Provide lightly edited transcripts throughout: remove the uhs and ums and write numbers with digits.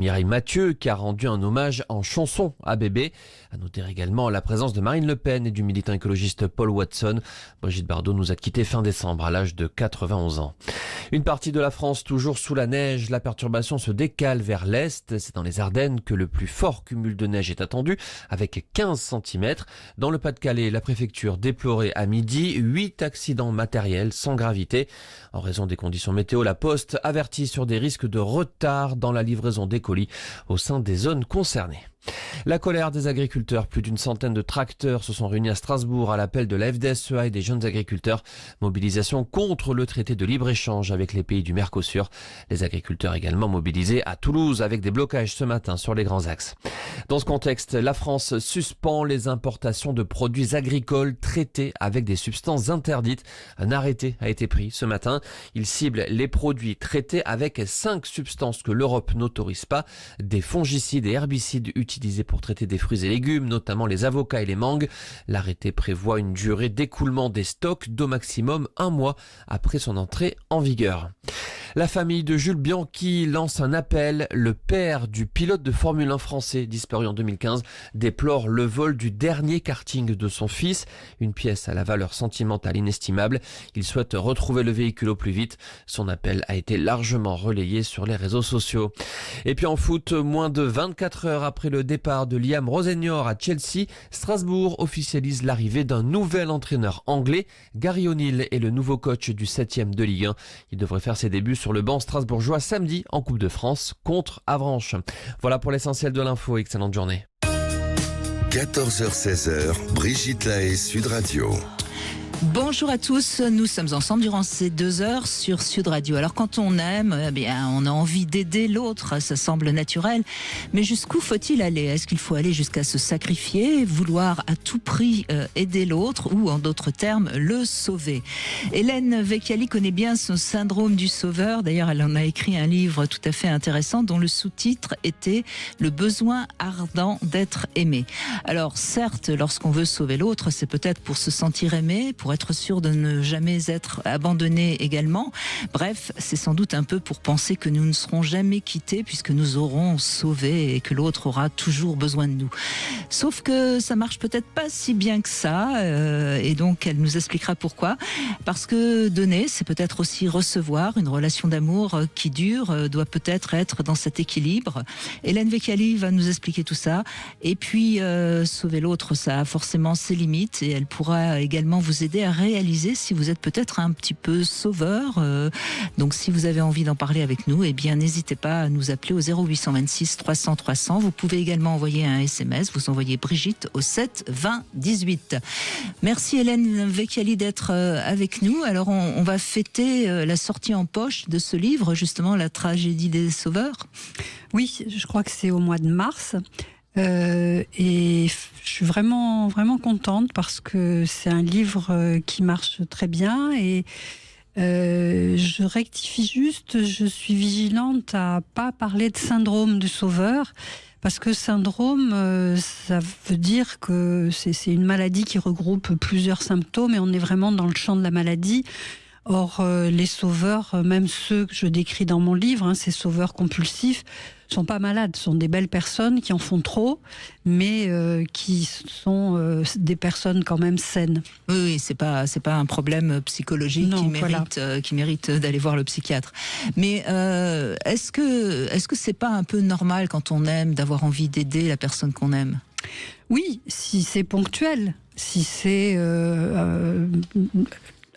Mireille Mathieu qui a rendu un hommage en chanson à bébé. À noter également la présence de Marine Le Pen et du militant écologiste Paul Watson. Brigitte Bardot nous a quittés fin décembre à l'âge de 91 ans. Une partie de la France toujours sous la neige. La perturbation se décale vers l'est. C'est dans les Ardennes que le plus fort cumul de neige est attendu avec 15 cm. Dans le Pas-de-Calais, la préfecture déplorait à midi 8 accidents matériels sans gravité. En raison des conditions météo, la Poste avertit sur des risques de retard dans la livraison des colis au sein des zones concernées. La colère des agriculteurs. Plus d'une centaine de tracteurs se sont réunis à Strasbourg à l'appel de la FDSEA et des jeunes agriculteurs. Mobilisation contre le traité de libre-échange avec les pays du Mercosur. Les agriculteurs également mobilisés à Toulouse avec des blocages ce matin sur les grands axes. Dans ce contexte, la France suspend les importations de produits agricoles traités avec des substances interdites. Un arrêté a été pris ce matin. Il cible les produits traités avec 5 substances que l'Europe n'autorise pas. Des fongicides et herbicides utilisés pour traiter des fruits et légumes, notamment les avocats et les mangues. L'arrêté prévoit une durée d'écoulement des stocks d'au maximum 1 mois après son entrée en vigueur. La famille de Jules Bianchi lance un appel. Le père du pilote de Formule 1 français disparu en 2015 déplore le vol du dernier karting de son fils, une pièce à la valeur sentimentale inestimable. Il souhaite retrouver le véhicule au plus vite. Son appel a été largement relayé sur les réseaux sociaux. Et puis en foot, moins de 24 heures après le départ de Liam Rosenior à Chelsea, Strasbourg officialise l'arrivée d'un nouvel entraîneur anglais. Gary O'Neill est le nouveau coach du 7e de Ligue 1. Il devrait faire ses débuts sur le banc strasbourgeois samedi en Coupe de France contre Avranches. Voilà pour l'essentiel de l'info. Excellente journée. 14h-16h, Brigitte Lahaie, Sud Radio. Bonjour à tous, nous sommes ensemble durant ces 2 heures sur Sud Radio. Alors quand on aime, eh bien, on a envie d'aider l'autre, ça semble naturel. Mais jusqu'où faut-il aller? Est-ce qu'il faut aller jusqu'à se sacrifier, vouloir à tout prix aider l'autre ou en d'autres termes le sauver? Hélène Vecchiali connaît bien ce syndrome du sauveur. D'ailleurs, elle en a écrit un livre tout à fait intéressant dont le sous-titre était « Le besoin ardent d'être aimé ». Alors certes, lorsqu'on veut sauver l'autre, c'est peut-être pour se sentir aimé, pour être sûr de ne jamais être abandonné également. Bref, c'est sans doute un peu pour penser que nous ne serons jamais quittés puisque nous aurons sauvé et que l'autre aura toujours besoin de nous. Sauf que ça marche peut-être pas si bien que ça et donc elle nous expliquera pourquoi. Parce que donner, c'est peut-être aussi recevoir. Une relation d'amour qui dure doit peut-être être dans cet équilibre. Hélène Vecchiali va nous expliquer tout ça. Et puis, sauver l'autre, ça a forcément ses limites et elle pourra également vous aider à réaliser si vous êtes peut-être un petit peu sauveur. Donc si vous avez envie d'en parler avec nous, eh bien n'hésitez pas à nous appeler au 0826 300 300. Vous pouvez également envoyer un SMS, vous envoyez Brigitte au 7 20 18. Merci Hélène Vecchiali d'être avec nous. Alors on va fêter la sortie en poche de ce livre, justement La tragédie des sauveurs. Oui, je crois que c'est au mois de mars. Et je suis vraiment contente parce que c'est un livre qui marche très bien et je rectifie juste, je suis vigilante à pas parler de syndrome du sauveur parce que syndrome, ça veut dire que c'est une maladie qui regroupe plusieurs symptômes et on est vraiment dans le champ de la maladie. Or, les sauveurs, même ceux que je décris dans mon livre, ces sauveurs compulsifs, sont pas malades, sont des belles personnes qui en font trop, mais qui sont des personnes quand même saines. Oui, c'est pas un problème psychologique qui mérite d'aller voir le psychiatre. Mais est-ce que c'est pas un peu normal quand on aime d'avoir envie d'aider la personne qu'on aime? Oui, si c'est ponctuel, si c'est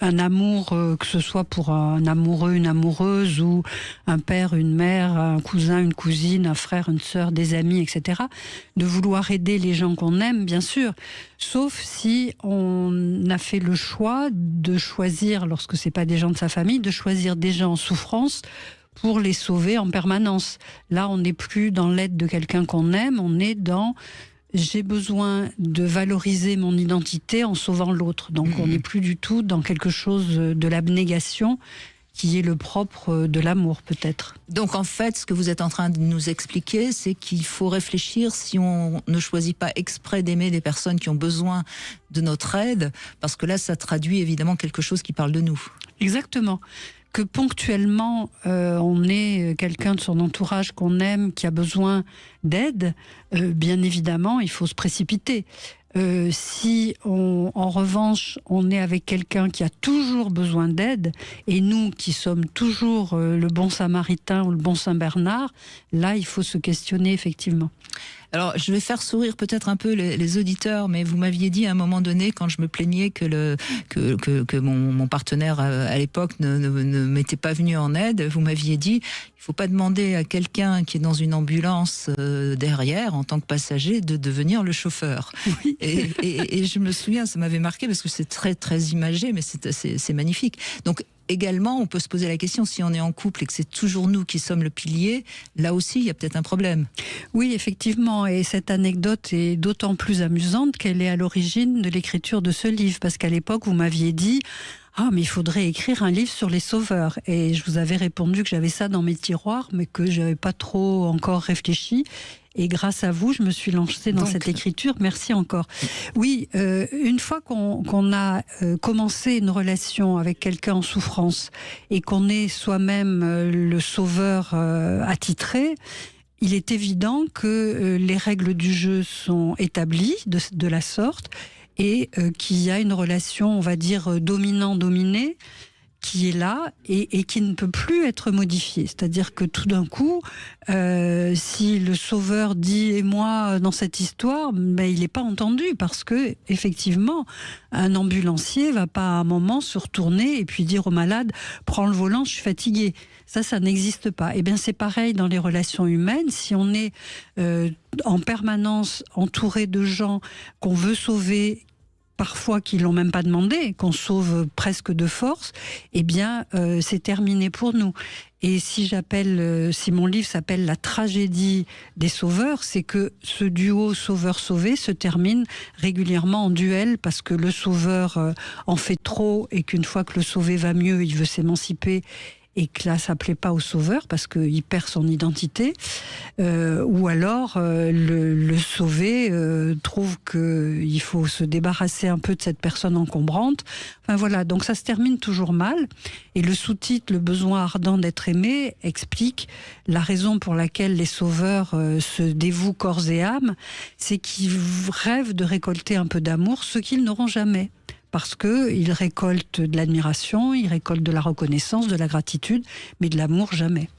un amour, que ce soit pour un amoureux, une amoureuse, ou un père, une mère, un cousin, une cousine, un frère, une sœur, des amis, etc. De vouloir aider les gens qu'on aime, bien sûr, sauf si on a fait le choix de choisir, lorsque c'est pas des gens de sa famille, de choisir des gens en souffrance pour les sauver en permanence. Là, on n'est plus dans l'aide de quelqu'un qu'on aime, on est dans... J'ai besoin de valoriser mon identité en sauvant l'autre. Donc on n'est plus du tout dans quelque chose de l'abnégation qui est le propre de l'amour peut-être. Donc en fait, ce que vous êtes en train de nous expliquer, c'est qu'il faut réfléchir si on ne choisit pas exprès d'aimer des personnes qui ont besoin de notre aide, parce que là, ça traduit évidemment quelque chose qui parle de nous. Exactement. que ponctuellement on ait quelqu'un de son entourage qu'on aime qui a besoin d'aide, bien évidemment, il faut se précipiter. Si en revanche on est avec quelqu'un qui a toujours besoin d'aide, et nous qui sommes toujours le bon samaritain ou le bon Saint Bernard, là il faut se questionner effectivement. Alors, je vais faire sourire peut-être un peu les auditeurs, mais vous m'aviez dit à un moment donné, quand je me plaignais que mon partenaire à l'époque ne m'était pas venu en aide, vous m'aviez dit, il faut pas demander à quelqu'un qui est dans une ambulance derrière, en tant que passager, de devenir le chauffeur. Oui. Et je me souviens, ça m'avait marqué parce que c'est très très imagé, mais c'est magnifique. Donc, également, on peut se poser la question, si on est en couple et que c'est toujours nous qui sommes le pilier, là aussi, il y a peut-être un problème. Oui, effectivement, et cette anecdote est d'autant plus amusante qu'elle est à l'origine de l'écriture de ce livre, parce qu'à l'époque, vous m'aviez dit « Ah, mais il faudrait écrire un livre sur les sauveurs ». Et je vous avais répondu que j'avais ça dans mes tiroirs, mais que je n'avais pas trop encore réfléchi. Et grâce à vous, je me suis lancée dans cette écriture. Merci encore. Oui, une fois qu'on a commencé une relation avec quelqu'un en souffrance et qu'on est soi-même le sauveur attitré, il est évident que les règles du jeu sont établies de la sorte et qu'il y a une relation, on va dire, dominant-dominé, qui est là et qui ne peut plus être modifié. C'est-à-dire que tout d'un coup, si le sauveur dit « et moi » dans cette histoire, ben, il n'est pas entendu parce que effectivement, un ambulancier va pas à un moment se retourner et puis dire au malade « prends le volant, je suis fatigué ». Ça n'existe pas. Et bien c'est pareil dans les relations humaines. Si on est en permanence entouré de gens qu'on veut sauver, parfois qui l'ont même pas demandé, qu'on sauve presque de force, eh bien c'est terminé pour nous. Et si mon livre s'appelle La tragédie des sauveurs, c'est que ce duo sauveur-sauvé se termine régulièrement en duel parce que le sauveur en fait trop et qu'une fois que le sauvé va mieux, il veut s'émanciper. Et que là, ça plaît pas au sauveur parce qu'il perd son identité, ou alors le sauvé trouve qu'il faut se débarrasser un peu de cette personne encombrante. Enfin voilà, donc ça se termine toujours mal. Et le sous-titre « Le besoin ardent d'être aimé » explique la raison pour laquelle les sauveurs se dévouent corps et âme, c'est qu'ils rêvent de récolter un peu d'amour, ce qu'ils n'auront jamais. Parce qu'ils récoltent de l'admiration, ils récoltent de la reconnaissance, de la gratitude, mais de l'amour, jamais.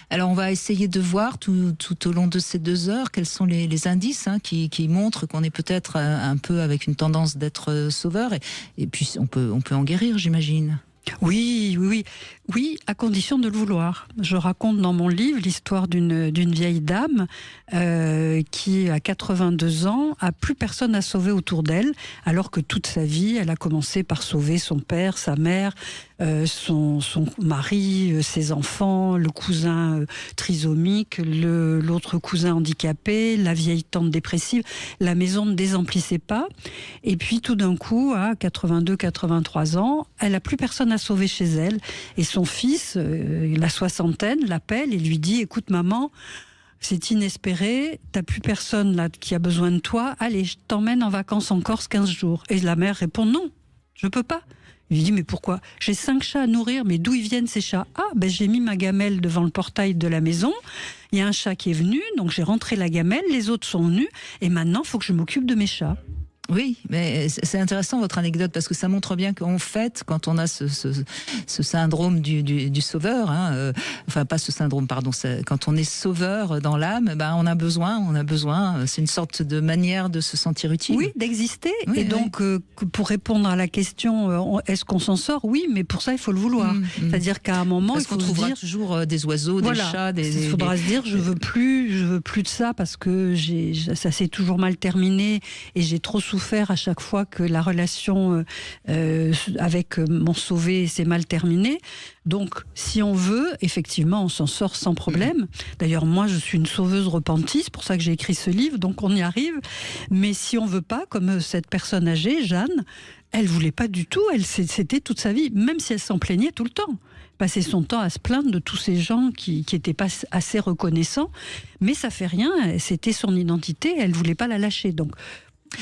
Alors on va essayer de voir tout au long de ces 2 heures quels sont les indices qui montrent qu'on est peut-être un peu avec une tendance d'être sauveur. Et puis on peut en guérir, j'imagine. Oui, à condition de le vouloir. Je raconte dans mon livre l'histoire d'une vieille dame qui, à 82 ans, a plus personne à sauver autour d'elle, alors que toute sa vie, elle a commencé par sauver son père, sa mère, son mari, ses enfants, le cousin trisomique, l'autre cousin handicapé, la vieille tante dépressive. La maison ne désemplissait pas. Et puis tout d'un coup, à 82-83 ans, elle n'a plus personne à sauver chez elle. Et son fils, la soixantaine, l'appelle et lui dit « Écoute maman, c'est inespéré, t'as plus personne là qui a besoin de toi, allez, je t'emmène en vacances en Corse 15 jours. » Et la mère répond « Non, je peux pas. » Il lui dit « Mais pourquoi ? J'ai 5 chats à nourrir, mais d'où ils viennent ces chats ? » « Ah, ben j'ai mis ma gamelle devant le portail de la maison, il y a un chat qui est venu, donc j'ai rentré la gamelle, les autres sont venus, et maintenant il faut que je m'occupe de mes chats. » Oui, mais c'est intéressant votre anecdote parce que ça montre bien qu'en fait, quand on a ce syndrome du sauveur, enfin pas ce syndrome, pardon, quand on est sauveur dans l'âme, ben on a besoin, c'est une sorte de manière de se sentir utile. Oui, d'exister. Oui, et donc, pour répondre à la question, est-ce qu'on s'en sort ? Oui, mais pour ça, il faut le vouloir. C'est-à-dire qu'à un moment, parce il faut qu'on trouvera toujours des oiseaux, des chats, il faudra se dire, je veux plus de ça parce que ça s'est toujours mal terminé et j'ai trop souffert à chaque fois que la relation avec mon sauvé s'est mal terminée. Donc, si on veut, effectivement, on s'en sort sans problème. D'ailleurs, moi, je suis une sauveuse repentie, c'est pour ça que j'ai écrit ce livre, donc on y arrive. Mais si on veut pas, comme cette personne âgée, Jeanne, elle voulait pas du tout, c'était toute sa vie, même si elle s'en plaignait tout le temps. Passer son temps à se plaindre de tous ces gens qui étaient pas assez reconnaissants. Mais ça fait rien, c'était son identité, elle voulait pas la lâcher. Donc,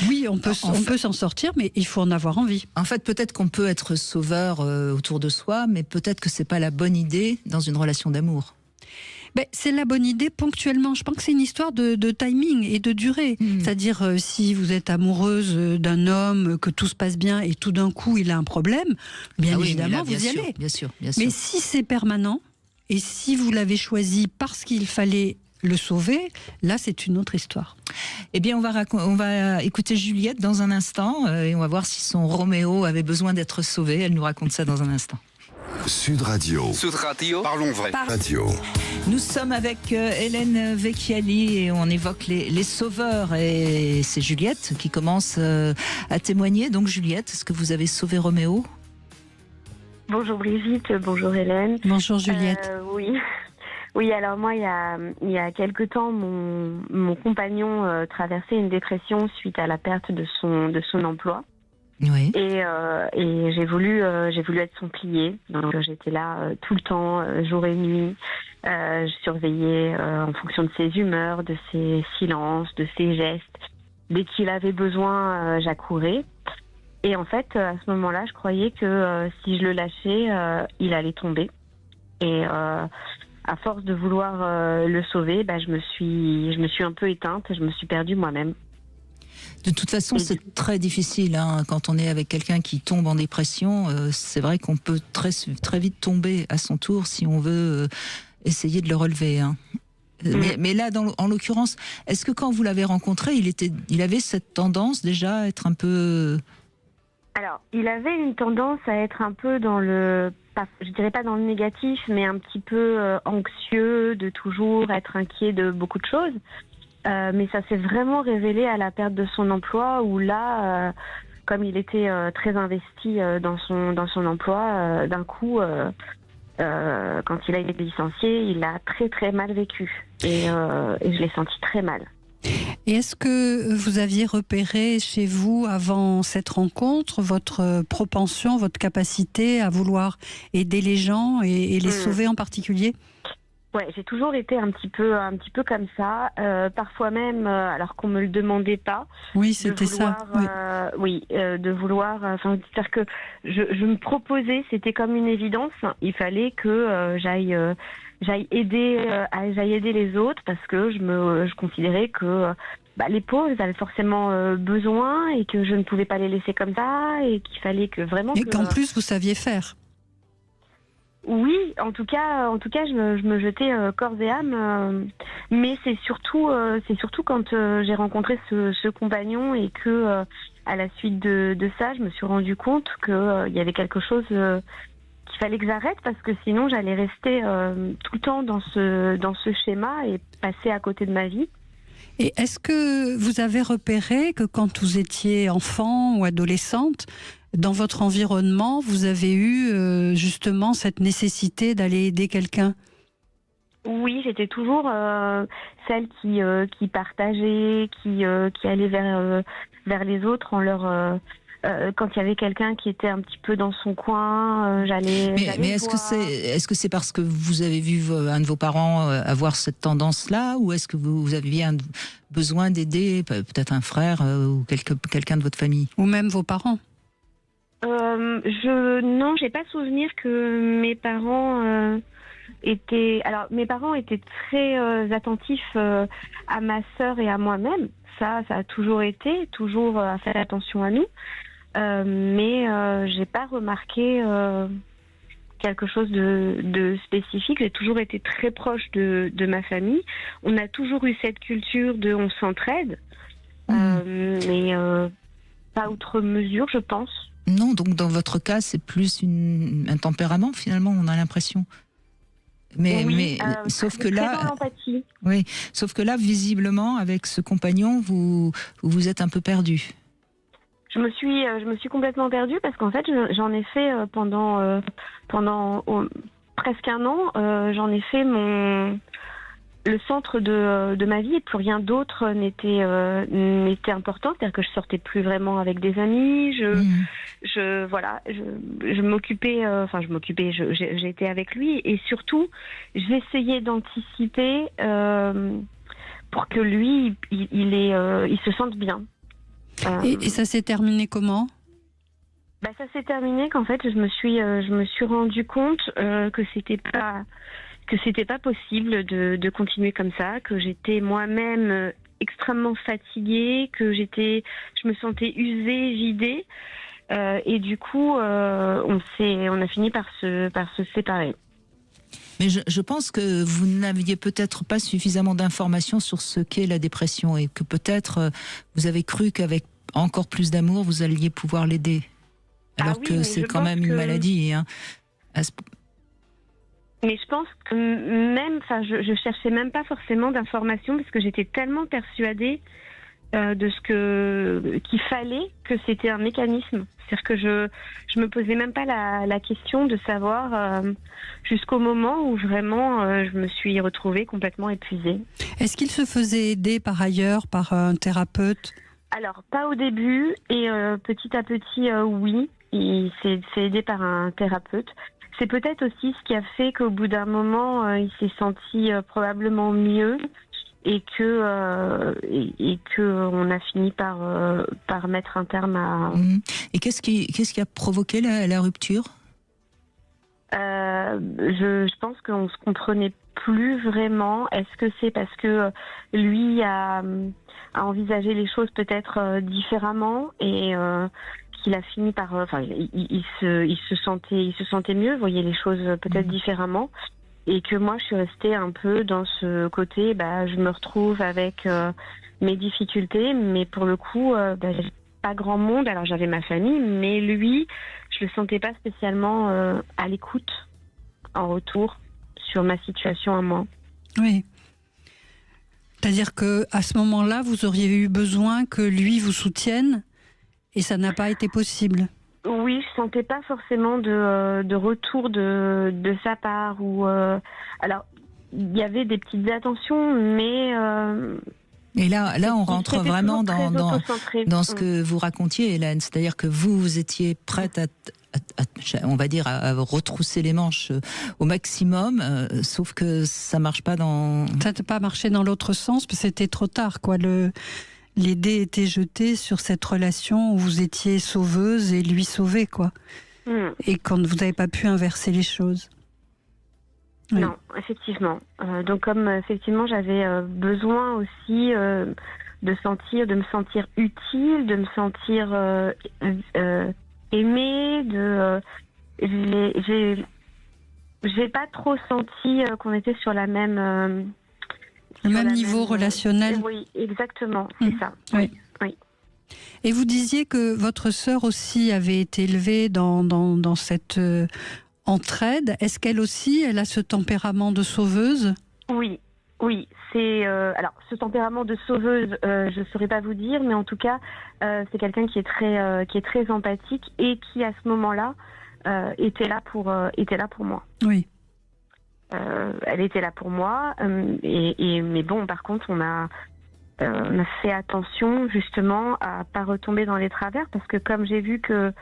Oui, on peut s'en sortir, mais il faut en avoir envie. En fait, peut-être qu'on peut être sauveur autour de soi, mais peut-être que c'est pas la bonne idée dans une relation d'amour. Ben, c'est la bonne idée ponctuellement. Je pense que c'est une histoire de timing et de durée. C'est-à-dire, si vous êtes amoureuse d'un homme, que tout se passe bien et tout d'un coup il a un problème, bien évidemment, vous y allez. Bien sûr. Mais si c'est permanent et si vous l'avez choisi parce qu'il fallait le sauver, là c'est une autre histoire. Eh bien, on va écouter Juliette dans un instant et on va voir si son Roméo avait besoin d'être sauvé. Elle nous raconte ça dans un instant. Sud Radio. Sud Radio. Parlons vrai. Radio. Nous sommes avec Hélène Vecchiali et on évoque les sauveurs. Et c'est Juliette qui commence à témoigner. Donc Juliette, est-ce que vous avez sauvé Roméo ? Bonjour Brigitte, bonjour Hélène. Bonjour Juliette. Oui, alors moi, il y a quelque temps, mon compagnon traversait une dépression suite à la perte de son emploi. Oui. Et j'ai voulu être son pilier. Donc j'étais là tout le temps, jour et nuit. Je surveillais en fonction de ses humeurs, de ses silences, de ses gestes. Dès qu'il avait besoin, j'accourais. Et en fait, à ce moment-là, je croyais que si je le lâchais, il allait tomber. Et à force de vouloir le sauver, je me suis un peu éteinte, je me suis perdue moi-même. De toute façon, c'est très difficile quand on est avec quelqu'un qui tombe en dépression. C'est vrai qu'on peut très, très vite tomber à son tour si on veut essayer de le relever. Mais là, en l'occurrence, est-ce que quand vous l'avez rencontré, il avait cette tendance déjà à être un peu... Alors, il avait une tendance à être un peu je dirais pas dans le négatif, mais un petit peu anxieux, de toujours être inquiet de beaucoup de choses. Mais ça s'est vraiment révélé à la perte de son emploi, où là, comme il était très investi dans son emploi, d'un coup, quand il a été licencié, il a très très mal vécu. Et je l'ai senti très mal. Et est-ce que vous aviez repéré chez vous, avant cette rencontre, votre propension, votre capacité à vouloir aider les gens et les sauver en particulier ? Ouais, j'ai toujours été un petit peu comme ça, parfois même alors qu'on me le demandait pas. Oui, c'était ça. De vouloir. C'est-à-dire que je me proposais, c'était comme une évidence. Il fallait que j'aille aider les autres, parce que je considérais que les pauvres avaient forcément besoin et que je ne pouvais pas les laisser comme ça et qu'il fallait que vraiment. Et qu'en plus vous saviez faire. Oui, en tout cas, je me jetais corps et âme. Mais c'est surtout quand j'ai rencontré ce compagnon et que, à la suite de ça, je me suis rendu compte qu'il y avait quelque chose qu'il fallait que j'arrête, parce que sinon j'allais rester tout le temps dans ce schéma et passer à côté de ma vie. Et est-ce que vous avez repéré que quand vous étiez enfant ou adolescente, dans votre environnement, vous avez eu justement cette nécessité d'aller aider quelqu'un ? Oui, j'étais toujours celle qui partageait, qui allait vers les autres en leur... quand il y avait quelqu'un qui était un petit peu dans son coin, j'allais Mais est-ce que c'est parce que vous avez vu un de vos parents avoir cette tendance-là, ou est-ce que vous aviez besoin d'aider peut-être un frère ou quelqu'un de votre famille ? Ou même vos parents ? Non, j'ai pas souvenir que mes parents étaient... Alors, mes parents étaient très attentifs à ma sœur et à moi-même. Ça a toujours été, toujours à faire attention à nous. Mais j'ai pas remarqué quelque chose de spécifique. J'ai toujours été très proche de ma famille. On a toujours eu cette culture de on s'entraide, mais pas outre mesure, je pense. Non, donc dans votre cas, c'est plus un tempérament, finalement, on a l'impression. Mais sauf que là, oui, sauf que là, visiblement, avec ce compagnon, vous êtes un peu perdu. Je me suis complètement perdue, parce qu'en fait, j'en ai fait pendant presque un an. J'en ai fait le centre de ma vie, et plus rien d'autre n'était important. C'est-à-dire que je sortais plus vraiment avec des amis. Je m'occupais. J'étais avec lui, et surtout, j'essayais d'anticiper pour que lui, il se sente bien. Et ça s'est terminé comment ? Ça s'est terminé qu'en fait je me suis rendu compte que c'était pas possible de continuer comme ça, que j'étais moi-même extrêmement fatiguée, que je me sentais usée, vidée, et du coup on a fini par se séparer. Mais je pense que vous n'aviez peut-être pas suffisamment d'informations sur ce qu'est la dépression et que peut-être vous avez cru qu'avec encore plus d'amour, vous alliez pouvoir l'aider. Alors que c'est quand même une maladie. Hein. Mais je pense que même, je cherchais même pas forcément d'informations parce que j'étais tellement persuadée de qu'il fallait que c'était un mécanisme. C'est-à-dire que je me posais même pas la question de savoir jusqu'au moment où vraiment je me suis retrouvée complètement épuisée. Est-ce qu'il se faisait aider par ailleurs par un thérapeute ? Alors, pas au début, et petit à petit, oui, il s'est fait aider par un thérapeute. C'est peut-être aussi ce qui a fait qu'au bout d'un moment, il s'est senti probablement mieux et que on a fini par mettre un terme à... Et qu'est-ce qui a provoqué la rupture ? Je pense qu'on se comprenait plus vraiment. Est-ce que c'est parce que lui a envisagé les choses peut-être différemment et qu'il a fini par, il se sentait mieux, voyait les choses peut-être différemment, et que moi je suis restée un peu dans ce côté, je me retrouve avec mes difficultés, mais pour le coup, j'avais pas grand monde. Alors j'avais ma famille, mais lui, je le sentais pas spécialement à l'écoute en retour sur ma situation à moi. Oui. C'est-à-dire que à ce moment-là, vous auriez eu besoin que lui vous soutienne et ça n'a pas été possible. Oui, je sentais pas forcément de retour de sa part. Alors, il y avait des petites attentions, mais... Et là, on rentre vraiment dans ce que vous racontiez, Hélène. C'est-à-dire que vous étiez prête on va dire, à retrousser les manches au maximum, sauf que ça marche pas dans... Ça n'a pas marché dans l'autre sens, parce que c'était trop tard, quoi. Les dés étaient jetés sur cette relation où vous étiez sauveuse et lui sauvé, quoi. Et quand vous n'avez pas pu inverser les choses. Oui. Non, effectivement. Donc comme effectivement j'avais besoin aussi de me sentir utile, de me sentir aimée, j'ai pas trop senti qu'on était sur la même le même niveau relationnel. Oui, exactement, c'est ça. Oui. Et vous disiez que votre sœur aussi avait été élevée dans cette entraide. Est-ce qu'elle aussi, elle a ce tempérament de sauveuse ? Oui. C'est alors ce tempérament de sauveuse, je saurais pas vous dire, mais en tout cas, c'est quelqu'un qui est très empathique et qui à ce moment-là était là pour moi. Oui. Elle était là pour moi, mais bon, par contre, on a fait attention justement à pas retomber dans les travers, parce que comme j'ai vu que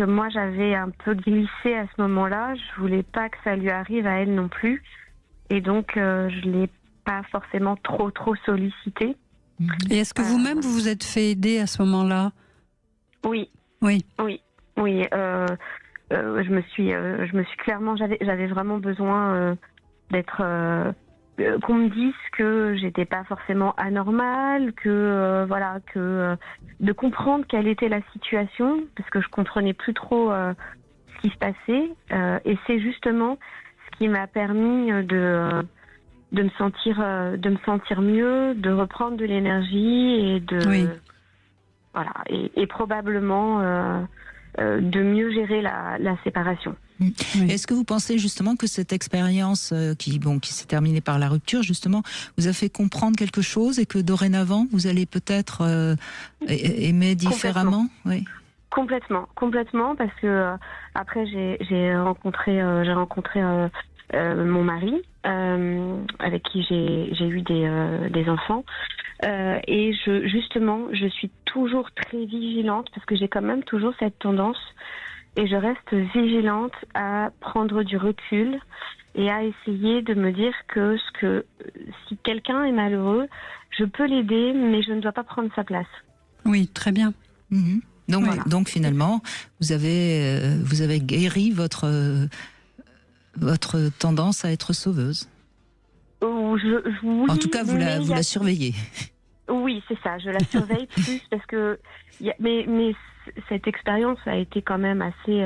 moi j'avais un peu glissé à ce moment-là, je voulais pas que ça lui arrive à elle non plus, et donc je l'ai pas forcément trop sollicité. Et est-ce que vous-même vous vous êtes fait aider à ce moment-là ? Oui. Je me suis clairement, j'avais vraiment besoin d'être qu'on me dise que j'étais pas forcément anormale, que de comprendre quelle était la situation, parce que je comprenais plus trop ce qui se passait, et c'est justement ce qui m'a permis de me sentir mieux, de reprendre de l'énergie et probablement de mieux gérer la séparation. Oui. Est-ce que vous pensez justement que cette expérience qui s'est terminée par la rupture, justement, vous a fait comprendre quelque chose et que dorénavant vous allez peut-être aimer différemment ? Oui. Complètement, parce que après j'ai rencontré mon mari, avec qui j'ai eu des enfants, et je suis toujours très vigilante, parce que j'ai quand même toujours cette tendance, et je reste vigilante à prendre du recul et à essayer de me dire que si quelqu'un est malheureux, je peux l'aider, mais je ne dois pas prendre sa place. Oui, très bien. Donc, Voilà. donc finalement, vous avez guéri votre tendance à être sauveuse. Oui, En tout cas, vous la surveillez. Oui, c'est ça. Je la surveille plus parce que mais cette expérience a été quand même assez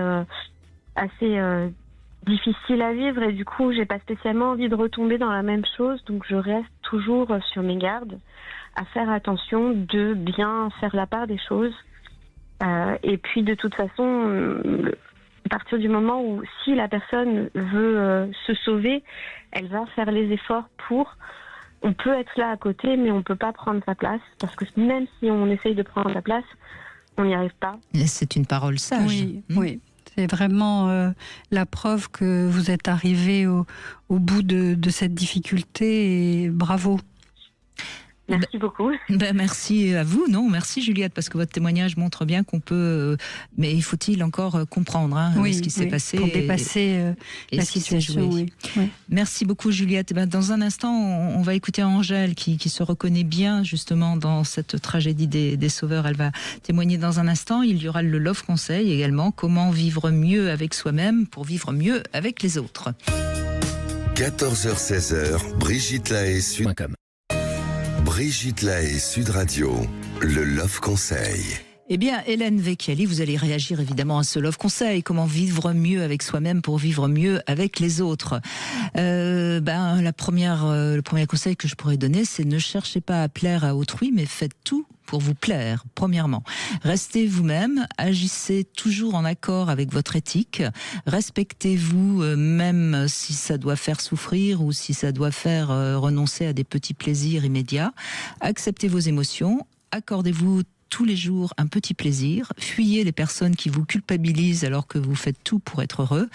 difficile à vivre et du coup, j'ai pas spécialement envie de retomber dans la même chose. Donc, je reste toujours sur mes gardes, à faire attention de bien faire la part des choses. Et puis, de toute façon, à partir du moment où si la personne veut se sauver, elle va faire les efforts pour. On peut être là à côté, mais on peut pas prendre sa place, parce que même si on essaye de prendre sa place, on n'y arrive pas. Et c'est une parole sage. Oui, oui. C'est vraiment la preuve que vous êtes arrivé au bout de cette difficulté et bravo. Merci beaucoup. Merci à vous, merci Juliette, parce que votre témoignage montre bien qu'on peut, mais il faut-il encore comprendre ce qui s'est passé pour dépasser la situation. Oui. Merci beaucoup Juliette. Dans un instant, on va écouter Angèle qui se reconnaît bien justement dans cette tragédie des sauveurs. Elle va témoigner dans un instant. Il y aura le Love Conseil également, comment vivre mieux avec soi-même pour vivre mieux avec les autres. 14h-16h, Brigitte Lahaie, Brigitte Lahaie, Sud Radio, le Love Conseil. Eh bien, Hélène Vecchiali, vous allez réagir évidemment à ce Love Conseil. Comment vivre mieux avec soi-même pour vivre mieux avec les autres. Le premier conseil que je pourrais donner, c'est ne cherchez pas à plaire à autrui, mais faites tout pour vous plaire, premièrement. Restez vous-même, agissez toujours en accord avec votre éthique, respectez-vous même si ça doit faire souffrir ou si ça doit faire renoncer à des petits plaisirs immédiats. Acceptez vos émotions, accordez-vous tous les jours un petit plaisir, fuyez les personnes qui vous culpabilisent alors que vous faites tout pour être heureux,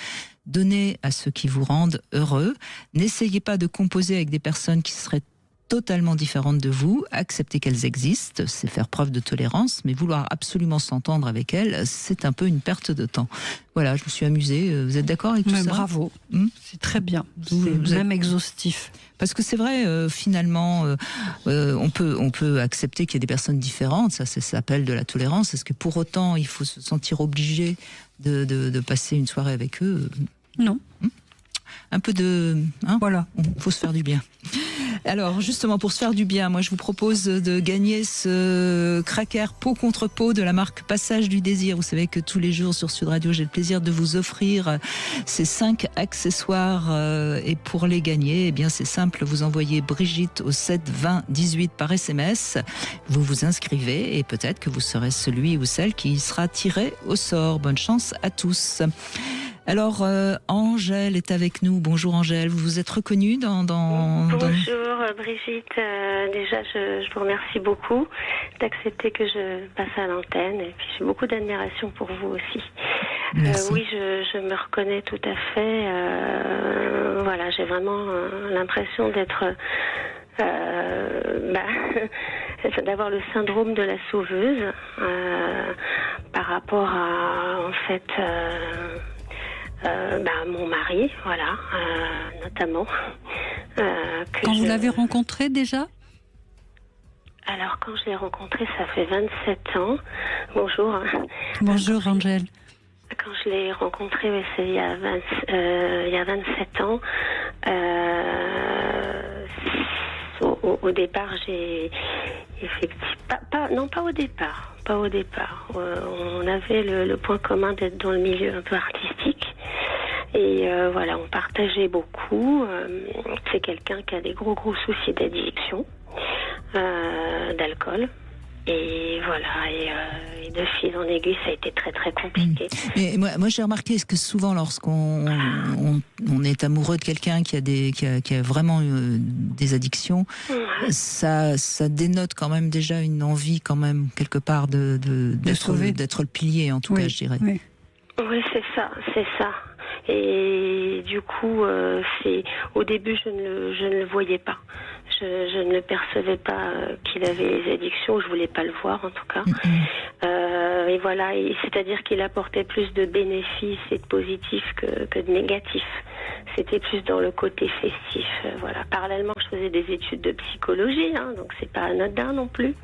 donnez à ceux qui vous rendent heureux, n'essayez pas de composer avec des personnes qui seraient totalement différentes de vous, acceptez qu'elles existent, c'est faire preuve de tolérance, mais vouloir absolument s'entendre avec elles, c'est un peu une perte de temps. Voilà, je me suis amusée, vous êtes d'accord avec tout ça ? Bravo, c'est très bien, c'est même exhaustif. Parce que c'est vrai, finalement, on peut accepter qu'il y ait des personnes différentes, ça s'appelle de la tolérance. Est-ce que pour autant, il faut se sentir obligé de passer une soirée avec eux ? Non. Un peu de... Voilà. Il faut se faire du bien. Alors, justement, pour se faire du bien, moi, je vous propose de gagner ce cracker peau contre peau de la marque Passage du Désir. Vous savez que tous les jours sur Sud Radio, j'ai le plaisir de vous offrir ces 5 accessoires. Et pour les gagner, eh bien, c'est simple. Vous envoyez Brigitte au 7 20 18 par SMS. Vous vous inscrivez et peut-être que vous serez celui ou celle qui sera tiré au sort. Bonne chance à tous. Alors, Angèle est avec nous. Bonjour Angèle, vous vous êtes reconnue dans... Bonjour Brigitte, déjà je vous remercie beaucoup d'accepter que je passe à l'antenne et puis j'ai beaucoup d'admiration pour vous aussi. Oui, je me reconnais tout à fait. Voilà, j'ai vraiment l'impression d'être... d'avoir le syndrome de la sauveuse par rapport à, en fait... mon mari, voilà, notamment. Quand vous l'avez rencontré déjà ? Alors, quand je l'ai rencontré, ça fait 27 ans. Bonjour. Bonjour, Angèle. Quand je l'ai rencontré, c'est il y a 27 ans. Au départ, j'ai effectivement... Pas au départ. On avait le point commun d'être dans le milieu un peu artistique. Et voilà, on partageait beaucoup. C'est quelqu'un qui a des gros soucis d'addiction, d'alcool. Et voilà, et de fil en aiguille, ça a été très très compliqué. Mais moi j'ai remarqué que souvent lorsqu'on est amoureux de quelqu'un qui a vraiment des addictions, ça dénote quand même déjà une envie quand même quelque part d'être le pilier en tout cas, je dirais. Oui, c'est ça. Et du coup, au début, je ne le voyais pas. Je ne le percevais pas qu'il avait les addictions. Je voulais pas le voir, en tout cas. Et voilà. C'est-à-dire qu'il apportait plus de bénéfices et de positifs que de négatifs. C'était plus dans le côté festif. Voilà. Parallèlement, je faisais des études de psychologie, donc c'est pas anodin non plus.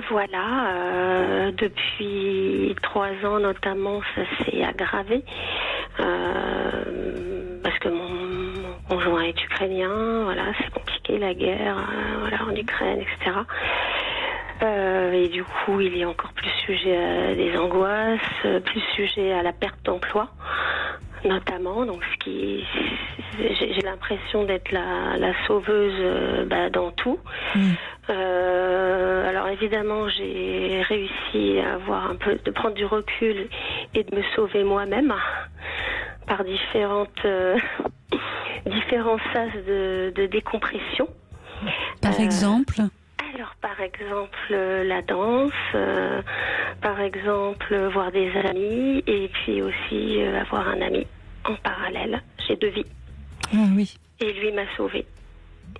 Voilà, depuis 3 ans notamment, ça s'est aggravé parce que mon conjoint est ukrainien, voilà, c'est compliqué la guerre, voilà, en Ukraine, etc. Et du coup, il est encore plus sujet à des angoisses, plus sujet à la perte d'emploi, notamment. Donc, j'ai l'impression d'être la sauveuse dans tout. Alors évidemment, j'ai réussi à avoir de prendre du recul et de me sauver moi-même par différents sas de décompression. Par exemple? Alors, par exemple, la danse, par exemple, voir des amis, et puis aussi avoir un ami en parallèle. J'ai 2 vies. Ah oui. Et lui m'a sauvée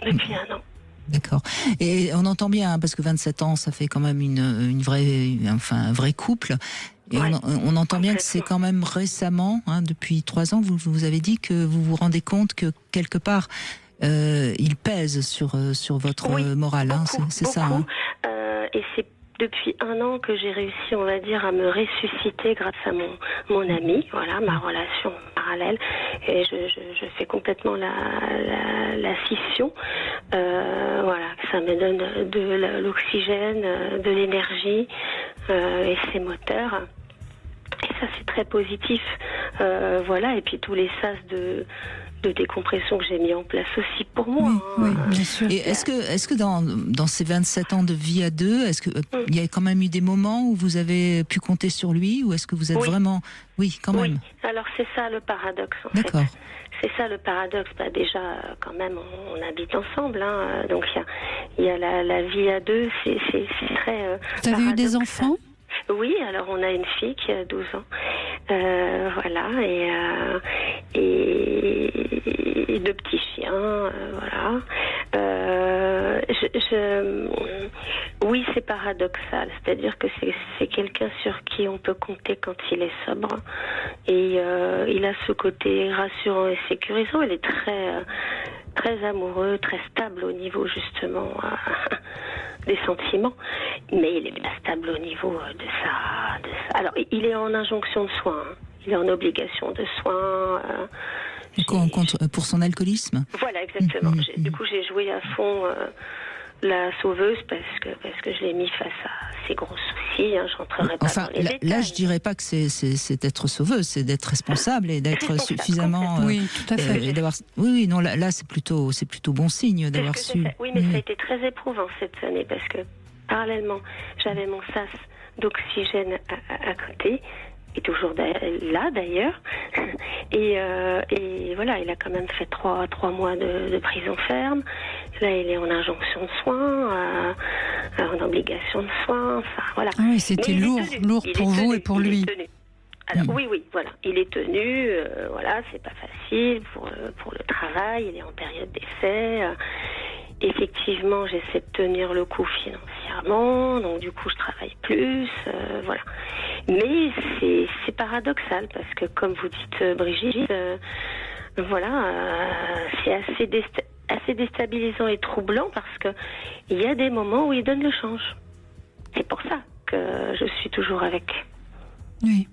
depuis 1 an. D'accord. Et on entend bien, parce que 27 ans, ça fait quand même un vrai couple. Et Ouais, on entend bien que c'est complètement. quand même récemment, depuis 3 ans, vous avez dit que vous vous rendez compte que quelque part, il pèse sur votre morale. C'est ça. Beaucoup. Et c'est depuis 1 an que j'ai réussi, on va dire, à me ressusciter grâce à mon ami, voilà, ma relation parallèle. Et je fais complètement la scission. Voilà, ça me donne de l'oxygène, de l'énergie et c'est moteur. Et ça, c'est très positif. Voilà, et puis tous les sas de décompression que j'ai mis en place aussi pour moi. Oui, bien sûr. Et est-ce que dans ces 27 ans de vie à 2, est-ce que il y a quand même eu des moments où vous avez pu compter sur lui, ou est-ce que vous êtes vraiment... Oui, quand même. Oui, alors c'est ça le paradoxe en D'accord. fait. C'est ça le paradoxe. Déjà, quand même, on habite ensemble, donc il y a la vie à 2, c'est très Vous avez eu des enfants? Oui, alors on a une fille qui a 12 ans, voilà, et 2 petits chiens, voilà. Oui, c'est paradoxal, c'est-à-dire que c'est quelqu'un sur qui on peut compter quand il est sobre, et il a ce côté rassurant et sécurisant. Il est très amoureux, très stable au niveau justement des sentiments, mais il est bien stable au niveau de ça. Alors, il est en injonction de soins, il est en obligation de soins. Pour son alcoolisme? Voilà, exactement. Du coup, j'ai joué à fond la sauveuse parce que je l'ai mis face à ses gros soucis. Je rentrerai pas dans les détails. Là, je dirais pas que c'est d'être sauveuse, c'est d'être responsable et d'être suffisamment. Oui, tout à fait. Oui, non, là, c'est plutôt bon signe d'avoir su. Oui, mais ça a été très éprouvant cette année parce que parallèlement, j'avais mon sas d'oxygène à côté. Et toujours là d'ailleurs, et voilà, il a quand même fait 3 mois de prison ferme. Là, il est en injonction de soins, en obligation de soins. Enfin voilà. Ah oui, c'était lourd pour vous et pour lui. Alors, oui, voilà, il est tenu. Voilà, c'est pas facile pour le travail. Il est en période d'essai. Effectivement, j'essaie de tenir le coup financièrement, donc du coup, je travaille plus, voilà. Mais c'est paradoxal parce que, comme vous dites, Brigitte, voilà, c'est assez déstabilisant et troublant parce que il y a des moments où il donne le change. C'est pour ça que je suis toujours avec. Oui.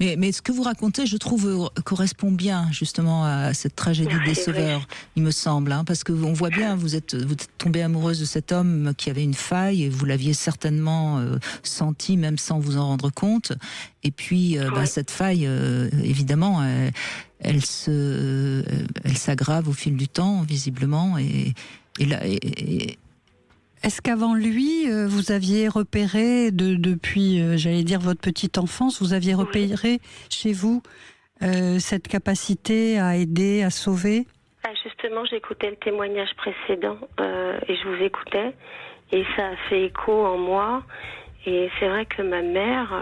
Mais ce que vous racontez, je trouve, correspond bien justement à cette tragédie des sauveurs, il me semble, parce que on voit bien, vous êtes tombée amoureuse de cet homme qui avait une faille et vous l'aviez certainement senti même sans vous en rendre compte. Et puis cette faille, évidemment, elle s'aggrave au fil du temps, visiblement, et est-ce qu'avant lui, vous aviez repéré, depuis, j'allais dire, votre petite enfance, vous aviez repéré chez vous cette capacité à aider, à sauver? Justement, j'écoutais le témoignage précédent et je vous écoutais et ça a fait écho en moi. Et c'est vrai que ma mère,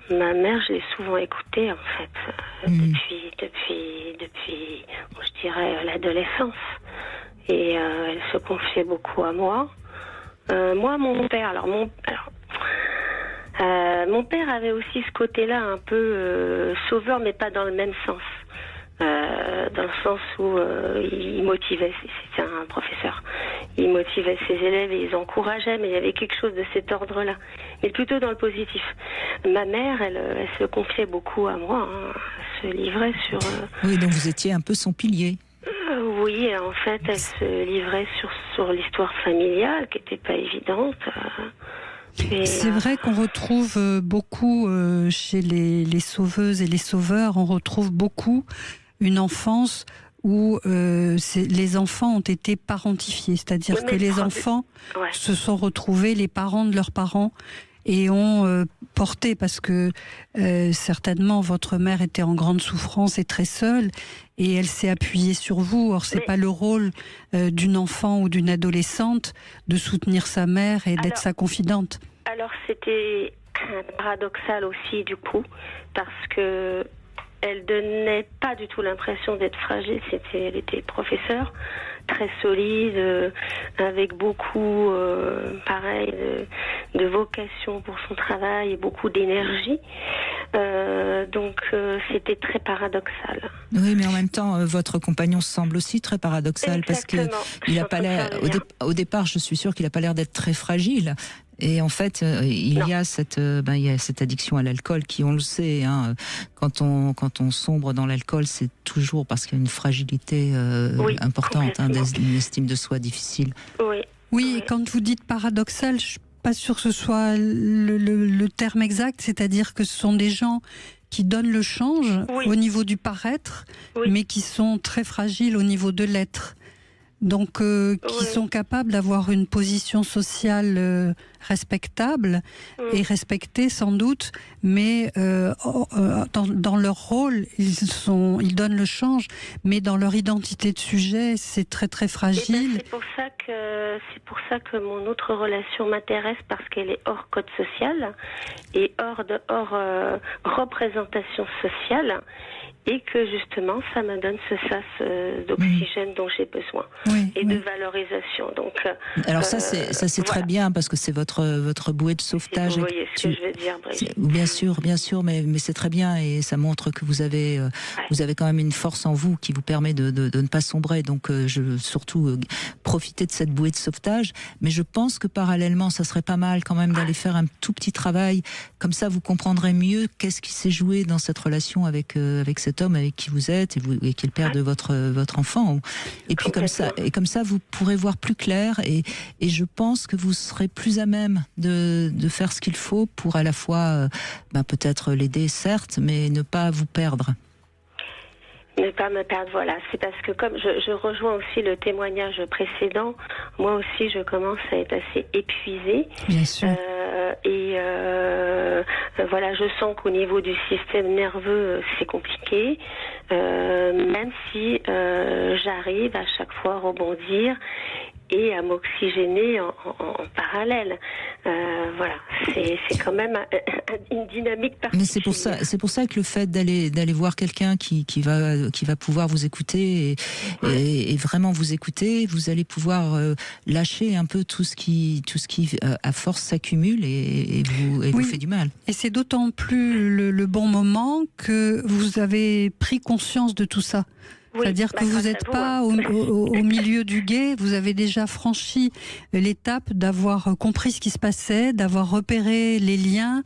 je l'ai souvent écoutée en fait, depuis, je dirais, l'adolescence. Et elle se confiait beaucoup à moi. Mon père, mon père avait aussi ce côté-là un peu sauveur, mais pas dans le même sens. dans le sens où il motivait, c'était un professeur, il motivait ses élèves et ils encourageait, mais il y avait quelque chose de cet ordre-là, mais plutôt dans le positif. Ma mère, elle se confiait beaucoup à moi, elle se livrait sur... Oui, donc vous étiez un peu son pilier. Oui, en fait, elle se livrait sur l'histoire familiale, qui n'était pas évidente. C'est vrai qu'on retrouve beaucoup chez les sauveuses et les sauveurs, on retrouve beaucoup une enfance où les enfants ont été parentifiés, c'est-à-dire que les enfants se sont retrouvés les parents de leurs parents et ont porté, parce que certainement votre mère était en grande souffrance et très seule, et elle s'est appuyée sur vous. Or, c'est pas le rôle d'une enfant ou d'une adolescente de soutenir sa mère et d'être sa confidente. Alors, c'était paradoxal aussi, du coup, parce que elle donnait pas du tout l'impression d'être fragile. Elle était professeure, très solide, avec beaucoup, pareil, de vocation pour son travail et beaucoup d'énergie. Donc, c'était très paradoxal. Oui, mais en même temps, votre compagnon semble aussi très paradoxal. Exactement. Parce que il a pas l'air. Au départ, je suis sûre qu'il n'a pas l'air d'être très fragile. Et en fait, il y a cette addiction à l'alcool qui, on le sait, quand on sombre dans l'alcool, c'est toujours parce qu'il y a une fragilité importante, une estime de soi difficile. Oui, et quand vous dites paradoxal, je suis pas sûre que ce soit le terme exact, c'est-à-dire que ce sont des gens qui donnent le change au niveau du paraître, mais qui sont très fragiles au niveau de l'être. Donc, qui sont capables d'avoir une position sociale respectable et respectée sans doute, mais dans leur rôle, ils donnent le change, mais dans leur identité de sujet, c'est très très fragile. C'est pour ça que mon autre relation m'intéresse, parce qu'elle est hors code social et hors représentation sociale. Et que justement, ça me donne ce sas d'oxygène dont j'ai besoin et de valorisation. Donc, alors ça c'est très bien, parce que c'est votre bouée de sauvetage. Si vous voyez ce que je veux dire, Brigitte. Bien sûr, mais c'est très bien, et ça montre que vous avez quand même une force en vous qui vous permet de ne pas sombrer. Donc surtout profiter de cette bouée de sauvetage. Mais je pense que parallèlement, ça serait pas mal quand même d'aller faire un tout petit travail. Comme ça, vous comprendrez mieux qu'est-ce qui s'est joué dans cette relation avec cet homme avec qui vous êtes et qui est le père de votre enfant. Et puis comme ça, vous pourrez voir plus clair, et je pense que vous serez plus à même de faire ce qu'il faut pour à la fois peut-être l'aider, certes, mais ne pas vous perdre. Ne pas me perdre, voilà. C'est parce que comme je rejoins aussi le témoignage précédent, moi aussi je commence à être assez épuisée. Bien sûr. Voilà, je sens qu'au niveau du système nerveux, c'est compliqué. Même si j'arrive à chaque fois à rebondir et à m'oxygéner en parallèle. Voilà, c'est quand même une dynamique particulière. Mais c'est pour ça que le fait d'aller voir quelqu'un qui va pouvoir vous écouter et vraiment vous écouter, vous allez pouvoir lâcher un peu tout ce qui à force s'accumule et vous fait du mal. Et c'est d'autant plus le bon moment que vous avez pris conscience de tout ça. C'est-à-dire que vous n'êtes pas au milieu du gué, vous avez déjà franchi l'étape d'avoir compris ce qui se passait, d'avoir repéré les liens,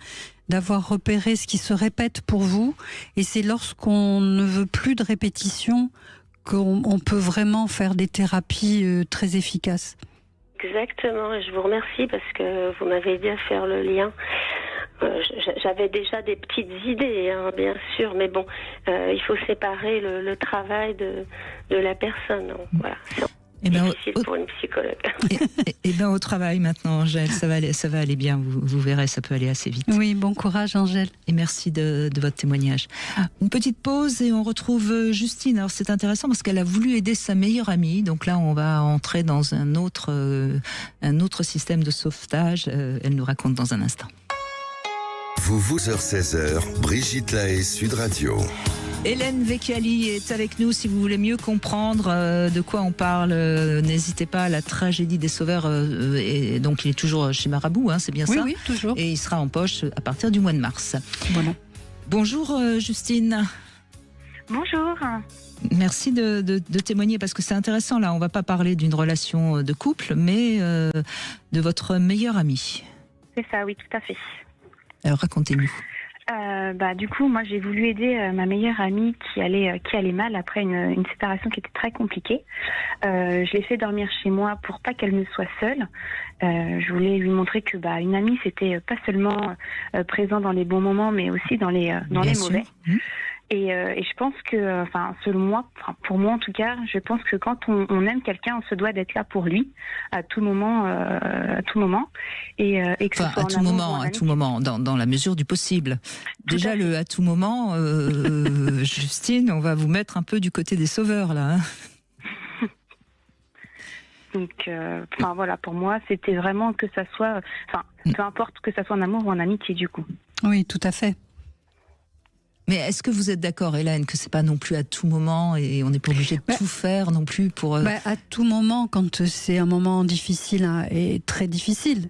d'avoir repéré ce qui se répète pour vous. Et c'est lorsqu'on ne veut plus de répétition qu'on peut vraiment faire des thérapies très efficaces. Exactement, et je vous remercie parce que vous m'avez aidé à faire le lien. J'avais déjà des petites idées, bien sûr, mais bon, il faut séparer le travail de la personne. Donc, voilà, c'est difficile pour une psychologue. Et bien au travail maintenant, Angèle, ça va aller bien, vous verrez, ça peut aller assez vite. Oui, bon courage Angèle. Et merci de votre témoignage. Une petite pause et on retrouve Justine. Alors c'est intéressant parce qu'elle a voulu aider sa meilleure amie, donc là on va entrer dans un autre système de sauvetage. Elle nous raconte dans un instant. 16h, Brigitte Lahaie, Sud Radio. Hélène Vecchiali est avec nous. Si vous voulez mieux comprendre de quoi on parle, n'hésitez pas à la tragédie des sauveurs. Et donc il est toujours chez Marabout, c'est bien ça ? Oui, toujours. Et il sera en poche à partir du mois de mars. Voilà. Bonjour Justine. Bonjour. Merci de témoigner parce que c'est intéressant là. On va pas parler d'une relation de couple, mais de votre meilleur ami. C'est ça, oui, tout à fait. Alors racontez-nous. Du coup, moi, j'ai voulu aider ma meilleure amie qui allait mal après une séparation qui était très compliquée. Je l'ai fait dormir chez moi pour pas qu'elle ne soit seule. Je voulais lui montrer que une amie, c'était pas seulement présent dans les bons moments, mais aussi dans les mauvais. Et je pense que, selon moi, pour moi en tout cas, je pense que quand on aime quelqu'un, on se doit d'être là pour lui à tout moment, et que ce soit à tout moment, dans la mesure du possible. Déjà le à tout moment, Justine, on va vous mettre un peu du côté des sauveurs là. Donc, voilà, pour moi, c'était vraiment que ça soit, peu importe que ça soit en amour ou en amitié du coup. Oui, tout à fait. Mais est-ce que vous êtes d'accord, Hélène, que c'est pas non plus à tout moment et on n'est pas obligé de tout faire non plus pour... à tout moment, quand c'est un moment difficile et très difficile.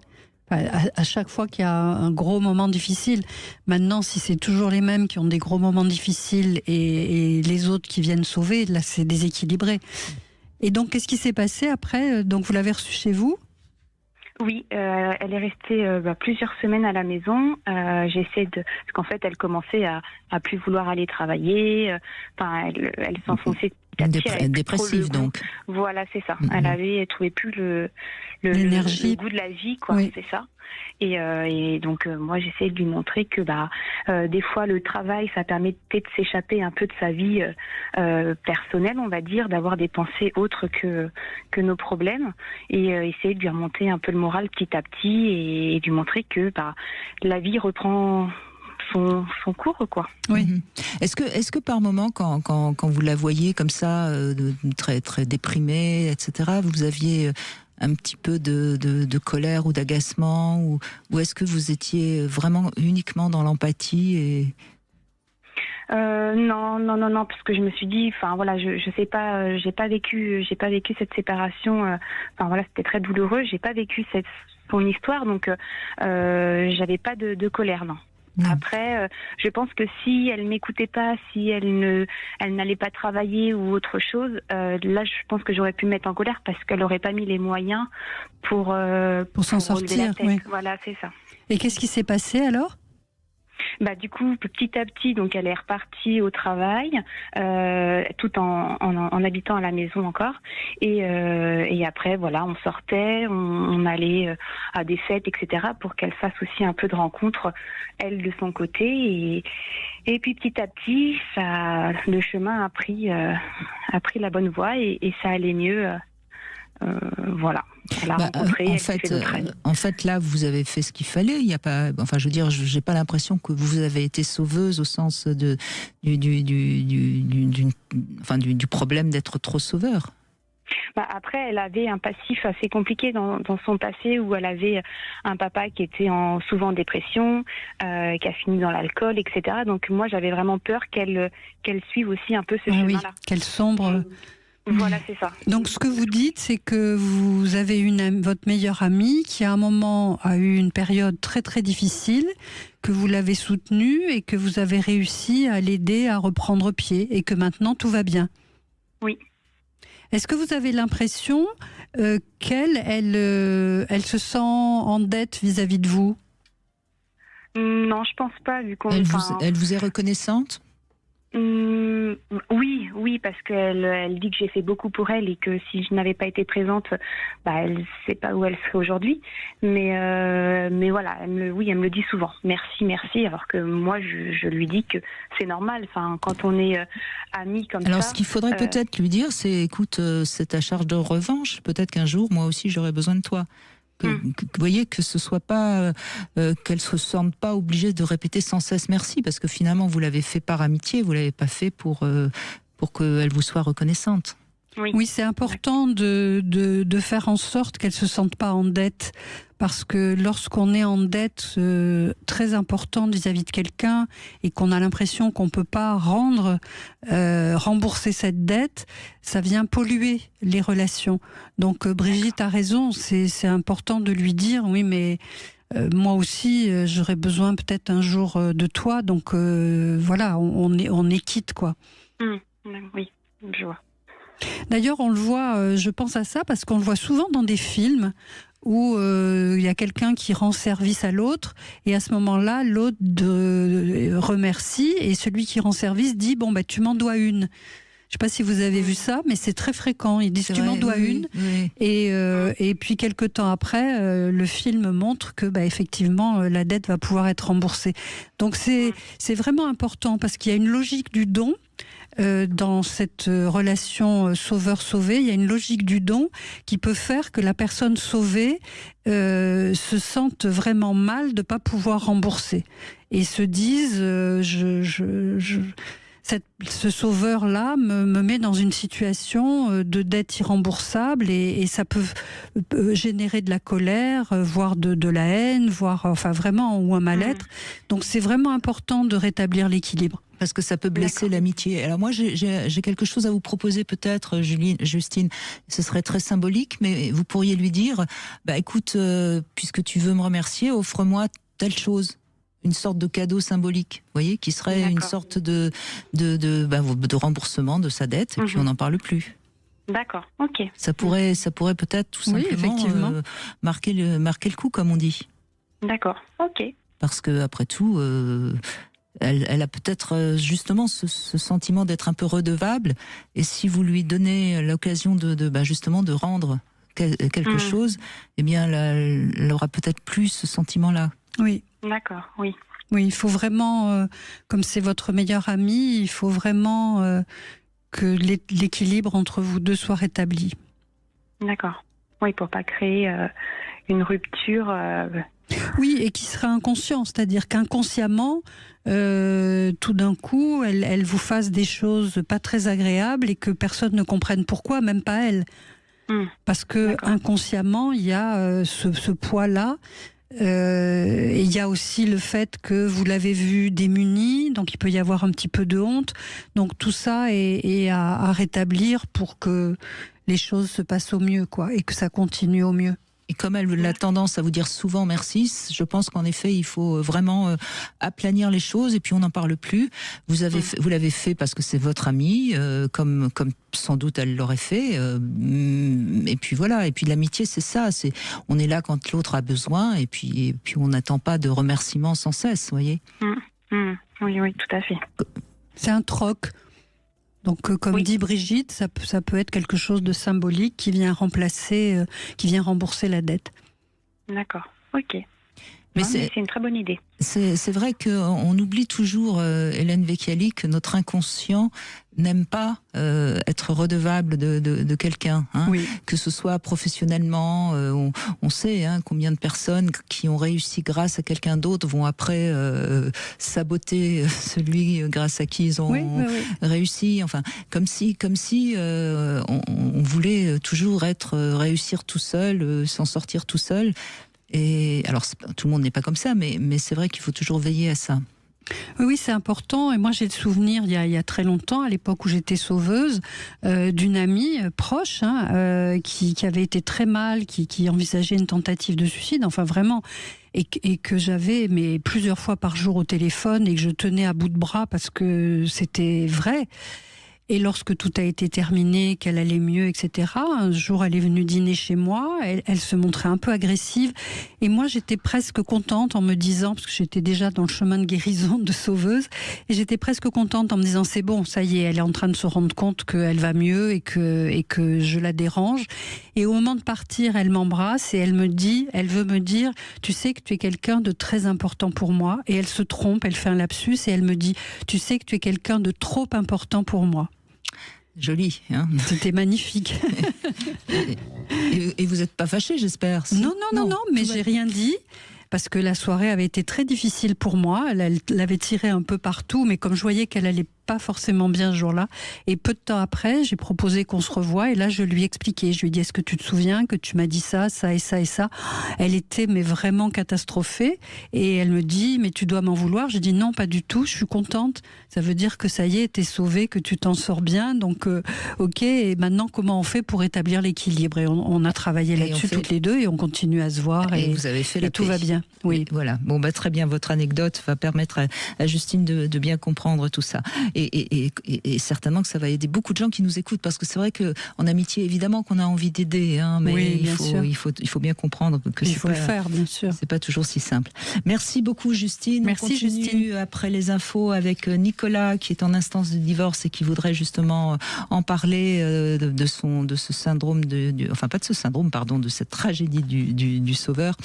À chaque fois qu'il y a un gros moment difficile. Maintenant, si c'est toujours les mêmes qui ont des gros moments difficiles et les autres qui viennent sauver, là, c'est déséquilibré. Et donc, qu'est-ce qui s'est passé après ? Donc, vous l'avez reçue chez vous ? Oui, elle est restée plusieurs semaines à la maison. Parce qu'en fait, elle commençait à plus vouloir aller travailler. Elle s'enfonçait. Dépressive donc. Voilà, c'est ça. Elle trouvait plus l'énergie, le goût de la vie, quoi. Oui. C'est ça. Et donc moi j'essaie de lui montrer que des fois le travail ça permettait de s'échapper un peu de sa vie personnelle, on va dire, d'avoir des pensées autres que nos problèmes, et essayer de lui remonter un peu le moral petit à petit et de lui montrer que la vie reprend son cours, quoi. Oui. Est-ce que par moment, quand vous la voyez comme ça, très très déprimée, etc., vous aviez un petit peu de colère ou d'agacement, ou est-ce que vous étiez vraiment uniquement dans l'empathie Non, parce que je me suis dit, je sais pas, j'ai pas vécu cette séparation. C'était très douloureux. J'ai pas vécu son histoire, donc j'avais pas de colère, non. Après, je pense que si elle m'écoutait pas, si elle n'allait pas travailler ou autre chose, là, je pense que j'aurais pu me mettre en colère parce qu'elle aurait pas mis les moyens pour s'en sortir. Oui. Voilà, c'est ça. Et qu'est-ce qui s'est passé alors ? Du coup, petit à petit, donc elle est repartie au travail, tout en habitant à la maison encore. Et après, voilà, on sortait, on allait à des fêtes, etc., pour qu'elle fasse aussi un peu de rencontres, elle de son côté. Et puis petit à petit, le chemin a pris la bonne voie et ça allait mieux. Voilà. Elle a rencontré, en fait, là, vous avez fait ce qu'il fallait. Il y a pas, j'ai pas l'impression que vous avez été sauveuse au sens du problème d'être trop sauveur. Après, elle avait un passif assez compliqué dans son passé, où elle avait un papa qui était souvent en dépression, qui a fini dans l'alcool, etc. Donc moi, j'avais vraiment peur qu'elle suive aussi un peu ce chemin-là. Oui, qu'elle sombre. Voilà, c'est ça. Donc, ce que vous dites, c'est que vous avez votre meilleure amie qui, à un moment, a eu une période très, très difficile, que vous l'avez soutenue et que vous avez réussi à l'aider à reprendre pied et que maintenant, tout va bien. Oui. Est-ce que vous avez l'impression qu'elle se sent en dette vis-à-vis de vous ? Non, je pense pas, vu qu'on... Elle vous est reconnaissante ? Oui, parce qu'elle dit que j'ai fait beaucoup pour elle et que si je n'avais pas été présente, elle ne sait pas où elle serait aujourd'hui. Mais voilà, elle me le dit souvent. Merci. Alors que moi, je lui dis que c'est normal. Quand on est amis comme ça. Alors, ce qu'il faudrait peut-être lui dire, c'est, écoute, c'est ta charge de revanche. Peut-être qu'un jour, moi aussi, j'aurai besoin de toi. Vous voyez, que ce soit pas qu'elle se sente pas obligée de répéter sans cesse merci, parce que finalement vous l'avez fait par amitié, vous l'avez pas fait pour qu'elle vous soit reconnaissante. Oui, c'est important de faire en sorte qu'elle se sente pas en dette, parce que lorsqu'on est en dette très importante vis-à-vis de quelqu'un et qu'on a l'impression qu'on peut pas rembourser cette dette, ça vient polluer les relations. Donc Brigitte a raison, c'est important de lui dire oui, mais moi aussi j'aurais besoin peut-être un jour de toi, donc voilà, on est quitte, quoi. Oui, je vois. D'ailleurs, on le voit, je pense à ça parce qu'on le voit souvent dans des films où il y a quelqu'un qui rend service à l'autre et à ce moment-là, l'autre remercie et celui qui rend service dit « bon, tu m'en dois une ». Je ne sais pas si vous avez vu ça, mais c'est très fréquent. Ils disent « tu m'en dois une ». Et puis, quelque temps après, le film montre que, effectivement, la dette va pouvoir être remboursée. Donc, c'est vraiment important parce qu'il y a une logique du don. Dans cette relation sauveur-sauvé, il y a une logique du don qui peut faire que la personne sauvée se sente vraiment mal de ne pas pouvoir rembourser et se dise ce sauveur-là me met dans une situation de dette irremboursable et ça peut générer de la colère, voire de la haine, voire vraiment ou un mal-être. Donc c'est vraiment important de rétablir l'équilibre. Parce que ça peut blesser l'amitié. Alors moi, j'ai quelque chose à vous proposer peut-être, Justine. Ce serait très symbolique, mais vous pourriez lui dire, écoute, puisque tu veux me remercier, offre-moi telle chose. Une sorte de cadeau symbolique, vous voyez, qui serait une sorte de remboursement de sa dette, et puis on n'en parle plus. D'accord, ok. Ça pourrait peut-être tout simplement marquer le coup, comme on dit. D'accord, ok. Parce que après tout, elle a peut-être justement ce sentiment d'être un peu redevable, et si vous lui donnez l'occasion justement de rendre quelque chose, eh bien, elle aura peut-être plus ce sentiment-là. Oui. D'accord, oui. Oui, il faut vraiment, comme c'est votre meilleur ami, il faut vraiment que l'équilibre entre vous deux soit rétabli. D'accord. Oui, pour pas créer une rupture. Oui, et qui sera inconscient, c'est-à-dire qu'inconsciemment, tout d'un coup, elle vous fasse des choses pas très agréables et que personne ne comprenne pourquoi, même pas elle. Parce que inconsciemment, il y a ce poids-là. Et il y a aussi le fait que vous l'avez vu démuni, donc il peut y avoir un petit peu de honte. Donc tout ça est à rétablir pour que les choses se passent au mieux, et que ça continue au mieux. Et comme elle a tendance à vous dire souvent merci, je pense qu'en effet, il faut vraiment aplanir les choses et puis on n'en parle plus. Vous l'avez fait parce que c'est votre amie, comme sans doute elle l'aurait fait. Et puis voilà. Et puis l'amitié, c'est ça. On est là quand l'autre a besoin et puis on n'attend pas de remerciements sans cesse, vous voyez. Oui, tout à fait. C'est un troc. Donc, comme dit Brigitte, ça peut être quelque chose de symbolique qui vient remplacer, qui vient rembourser la dette. D'accord, ok. Mais c'est une très bonne idée. C'est vrai qu'on oublie toujours, Hélène Vecchiali, que notre inconscient n'aime pas être redevable de quelqu'un. Que ce soit professionnellement, on sait combien de personnes qui ont réussi grâce à quelqu'un d'autre vont après saboter celui grâce à qui ils ont réussi. Enfin, comme si on voulait toujours réussir tout seul, s'en sortir tout seul. Et alors, tout le monde n'est pas comme ça, mais c'est vrai qu'il faut toujours veiller à ça. Oui, c'est important. Et moi, j'ai le souvenir, il y a très longtemps, à l'époque où j'étais sauveuse, d'une amie proche qui avait été très mal, qui envisageait une tentative de suicide, enfin vraiment, et que j'avais plusieurs fois par jour au téléphone et que je tenais à bout de bras parce que c'était vrai. Et lorsque tout a été terminé, qu'elle allait mieux, etc., un jour, elle est venue dîner chez moi, elle se montrait un peu agressive, et moi, j'étais presque contente en me disant, parce que j'étais déjà dans le chemin de guérison de sauveuse, et j'étais presque contente en me disant, c'est bon, ça y est, elle est en train de se rendre compte qu'elle va mieux et que je la dérange. Et au moment de partir, elle m'embrasse et elle veut me dire, tu sais que tu es quelqu'un de très important pour moi, et elle se trompe, elle fait un lapsus, et elle me dit, tu sais que tu es quelqu'un de trop important pour moi. Joli, C'était magnifique. Et vous n'êtes pas fâchée, j'espère? Non, mais j'ai rien dit. Parce que la soirée avait été très difficile pour moi. Elle l'avait tirée un peu partout, mais comme je voyais qu'elle allait pas forcément bien ce jour-là. Et peu de temps après, j'ai proposé qu'on se revoie, et là, je lui ai expliqué. Je lui ai dit, est-ce que tu te souviens que tu m'as dit ça, ça et ça et ça? Elle était vraiment catastrophée, et elle me dit, mais tu dois m'en vouloir. J'ai dit, non, pas du tout, je suis contente. Ça veut dire que ça y est, t'es sauvée, que tu t'en sors bien, donc ok, et maintenant, comment on fait pour établir l'équilibre? Et on a travaillé là-dessus toutes les deux, et on continue à se voir, et vous avez fait la paix. Tout va bien. Oui. Voilà. Bon, très bien, votre anecdote va permettre à Justine de bien comprendre tout ça. Et certainement que ça va aider beaucoup de gens qui nous écoutent, parce que c'est vrai qu'en amitié, évidemment qu'on a envie d'aider, hein, mais Oui, il faut bien comprendre que Il faut le faire, bien sûr. c'est pas toujours si simple. Merci beaucoup, Justine. Merci, On continue Justine. après les infos avec Nicolas, qui est en instance de divorce et qui voudrait justement en parler de ce syndrome enfin pas de ce syndrome, pardon, de cette tragédie du sauveur.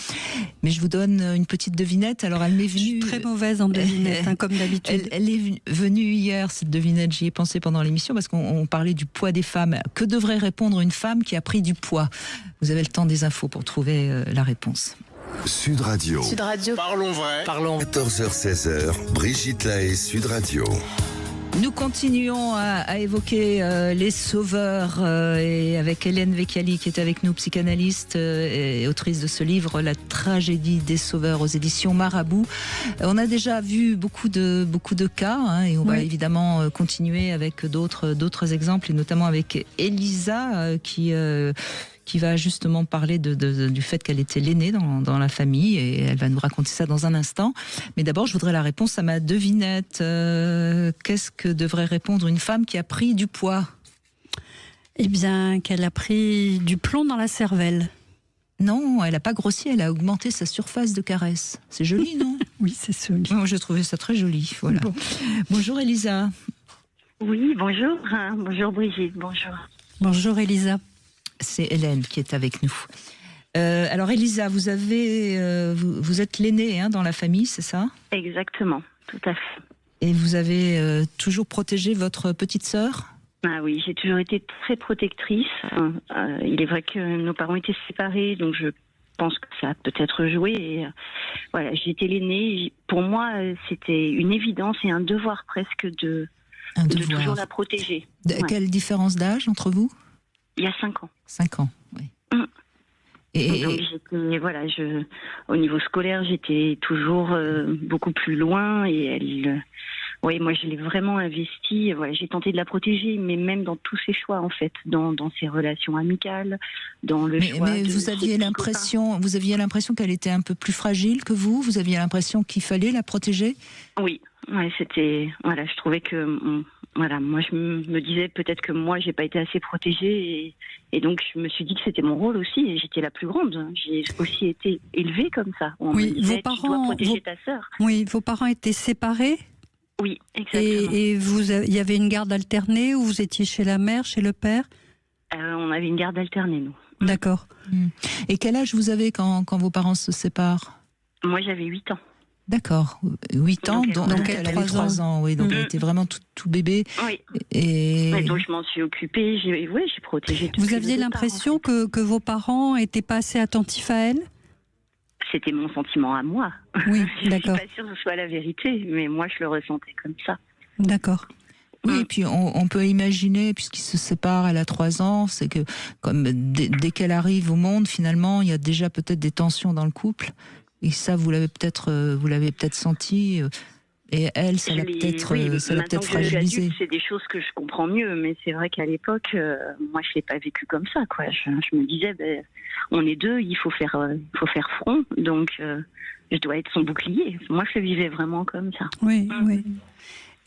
Mais je vous donne une petite devinette. Alors elle m'est venue. Je suis très mauvaise en devinette, hein, comme d'habitude. Elle est venue hier, cette devinette. J'y ai pensé pendant l'émission parce qu'on parlait du poids des femmes. Que devrait répondre une femme qui a pris du poids? Vous avez le temps des infos pour trouver la réponse. Sud Radio. Sud Radio. Parlons vrai. Parlons. 14h-16h, Brigitte Lahaie, Sud Radio. Nous continuons à évoquer les sauveurs et avec Hélène Vecchiali qui est avec nous, psychanalyste et autrice de ce livre La tragédie des sauveurs aux éditions Marabout. On a déjà vu beaucoup de cas, hein, et on va évidemment continuer avec d'autres exemples, et notamment avec Elisa qui va justement parler du fait qu'elle était l'aînée dans la famille, et elle va nous raconter ça dans un instant. Mais d'abord, je voudrais la réponse à ma devinette. Qu'est-ce que devrait répondre une femme qui a pris du poids? Eh bien, qu'elle a pris du plomb dans la cervelle. Non, elle n'a pas grossi, elle a augmenté sa surface de caresse. C'est joli, non? Oui, c'est joli. Moi, j'ai trouvé ça très joli. Voilà. Bon. Bonjour Elisa. Oui, bonjour. Bonjour Brigitte, bonjour. Bonjour Elisa. C'est Hélène qui est avec nous. Alors Elisa, vous êtes l'aînée, hein, dans la famille, c'est ça? Exactement, tout à fait. Et vous avez toujours protégé votre petite sœur? Ah oui, j'ai toujours été très protectrice. Il est vrai que nos parents étaient séparés, donc je pense que ça a peut-être joué. Et, voilà, j'étais l'aînée. Pour moi, c'était une évidence et un devoir presque de toujours la protéger. Quelle différence d'âge entre vous? Il y a 5 ans. 5 ans, oui. Et donc, au niveau scolaire, j'étais toujours beaucoup plus loin, et moi je l'ai vraiment investie. Voilà, j'ai tenté de la protéger, mais même dans tous ses choix en fait, dans ses relations amicales, dans le choix. Mais vous aviez l'impression qu'elle était un peu plus fragile que vous. Vous aviez l'impression qu'il fallait la protéger. Oui, c'était je trouvais que moi je me disais peut-être que moi j'ai pas été assez protégée, et donc je me suis dit que c'était mon rôle aussi, et j'étais la plus grande. J'ai aussi été élevée comme ça. On me disait, vos parents, tu dois protéger ta sœur. Oui, vos parents étaient séparés. Oui, exactement. Et il y avait une garde alternée, ou vous étiez chez la mère, chez le père? On avait une garde alternée, nous. D'accord. Et quel âge vous avez quand vos parents se séparent? Moi j'avais 8 ans. D'accord, 8 ans, donc elle avait 3 ans, oui, donc elle était vraiment tout bébé. Oui. Et donc je m'en suis occupée, j'ai protégé tout. Vous aviez l'impression que vos parents n'étaient pas assez attentifs à elle? C'était mon sentiment à moi. Oui, je d'accord. suis pas sûre que ce soit la vérité, mais moi je le ressentais comme ça. D'accord. Oui, et puis on peut imaginer, puisqu'ils se séparent, elle a 3 ans, c'est que comme dès qu'elle arrive au monde, finalement, il y a déjà peut-être des tensions dans le couple. Et ça, vous l'avez peut-être senti, et elle, ça l'a peut-être fragilisé. C'est des choses que je comprends mieux, mais c'est vrai qu'à l'époque, moi, je l'ai pas vécu comme ça, quoi. Je me disais, on est deux, il faut faire front, donc je dois être son bouclier. Moi, je le vivais vraiment comme ça. Oui, oui.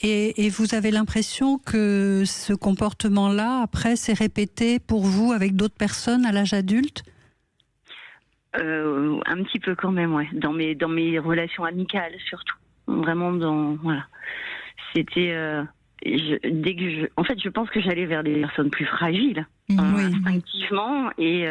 Et vous avez l'impression que ce comportement-là, après, s'est répété pour vous avec d'autres personnes à l'âge adulte? Un petit peu quand même, ouais. Dans mes relations amicales surtout. Vraiment C'était en fait, je pense que j'allais vers des personnes plus fragiles, instinctivement, et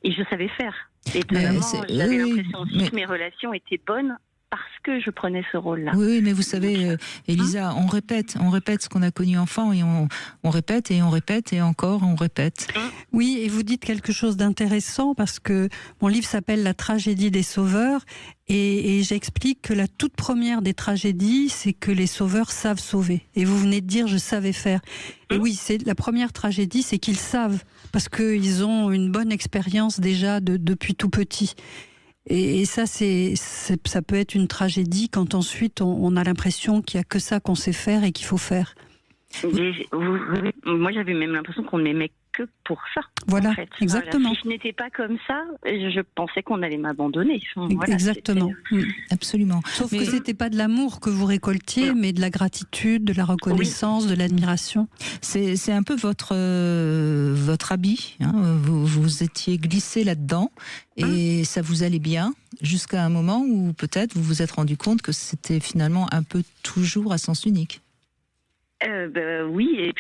je savais faire. Étonnamment, j'avais l'impression aussi que mes relations étaient bonnes parce que je prenais ce rôle-là. Oui, mais vous savez, Elisa, on répète ce qu'on a connu enfant, et on répète et on répète et encore on répète. Oui, et vous dites quelque chose d'intéressant, parce que mon livre s'appelle La tragédie des sauveurs, et j'explique que la toute première des tragédies, c'est que les sauveurs savent sauver. Et vous venez de dire, je savais faire. Et oui, c'est la première tragédie, c'est qu'ils savent, parce qu'ils ont une bonne expérience déjà depuis tout petit. Et ça, ça peut être une tragédie quand ensuite on a l'impression qu'il n'y a que ça qu'on sait faire et qu'il faut faire. Moi, j'avais même l'impression qu'on ne m'aimait que pour ça. Voilà, en fait. exactement. Si je n'étais pas comme ça, je pensais qu'on allait m'abandonner. Voilà, exactement. Absolument. Sauf que c'était pas de l'amour que vous récoltiez, mais de la gratitude, de la reconnaissance, de l'admiration. C'est un peu votre habit. Hein. Vous étiez glissé là-dedans et ça vous allait bien jusqu'à un moment où peut-être vous vous êtes rendu compte que c'était finalement un peu toujours à sens unique. Oui, et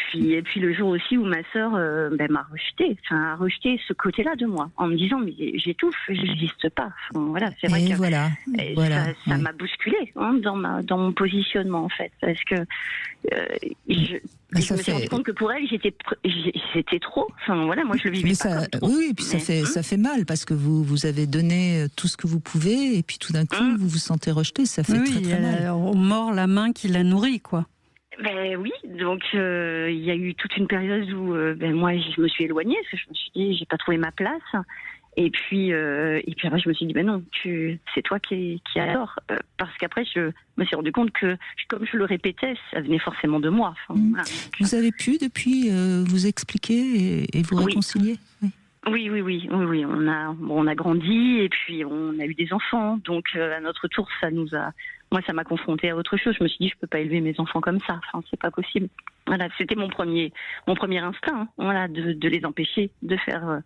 puis le jour aussi où ma sœur m'a a rejeté ce côté-là de moi, en me disant mais j'étouffe, j'existe pas. Voilà, c'est vrai que ça m'a bousculé dans mon positionnement en fait, parce que je me suis rendu compte que pour elle c'était trop. Enfin voilà, moi je le vivais pas comme trop. Oui, et puis ça fait mal parce que vous avez donné tout ce que vous pouvez et puis tout d'un coup vous vous sentez rejeté, ça fait très très mal. On mord la main qui la nourrit, quoi. Oui, donc il y a eu toute une période où moi je me suis éloignée, parce que je me suis dit j'ai pas trouvé ma place, et puis après je me suis dit non, c'est toi qui adore, parce qu'après je me suis rendu compte que comme je le répétais, ça venait forcément de moi. Voilà. Vous avez pu depuis vous expliquer et vous réconcilier? Oui, on a grandi et puis on a eu des enfants, donc à notre tour ça m'a confrontée à autre chose. Je me suis dit je peux pas élever mes enfants comme ça, c'est pas possible. Voilà, c'était mon premier instinct, voilà, de les empêcher de faire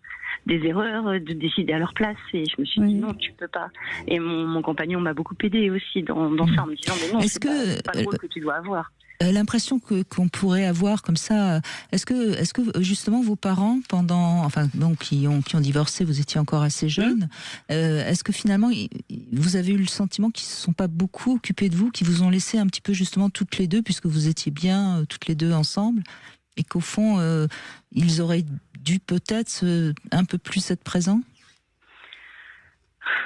des erreurs, de décider à leur place, et je me suis dit non, tu peux pas. Et mon compagnon m'a beaucoup aidé aussi dans ça, en me disant mais non, c'est pas le rôle que tu dois avoir. L'impression qu'on pourrait avoir comme ça, est-ce que justement vos parents qui ont divorcé, vous étiez encore assez jeune, est-ce que finalement vous avez eu le sentiment qu'ils se sont pas beaucoup occupés de vous, qu'ils vous ont laissé un petit peu justement toutes les deux, puisque vous étiez bien toutes les deux ensemble, et qu'au fond ils auraient dû peut-être un peu plus être présents?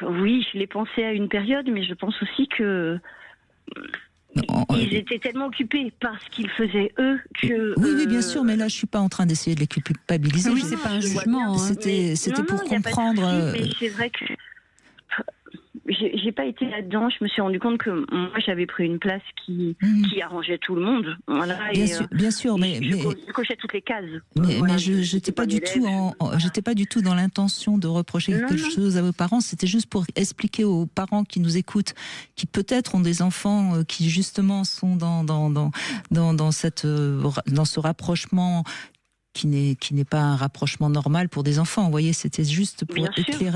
Oui, je l'ai pensé à une période, mais je pense aussi que ils étaient tellement occupés par ce qu'ils faisaient eux que... Oui, bien sûr, mais là je suis pas en train d'essayer de les culpabiliser. Oui, c'est pas un jugement. C'était pour comprendre... Mais c'est vrai que j'ai pas été là-dedans. Je me suis rendu compte que moi j'avais pris une place qui arrangeait tout le monde. Voilà, bien sûr, mais je cochais toutes les cases. Mais j'étais pas du tout dans l'intention de reprocher quelque chose à vos parents. C'était juste pour expliquer aux parents qui nous écoutent, qui peut-être ont des enfants qui justement sont dans ce rapprochement qui n'est pas un rapprochement normal pour des enfants. Vous voyez, c'était juste pour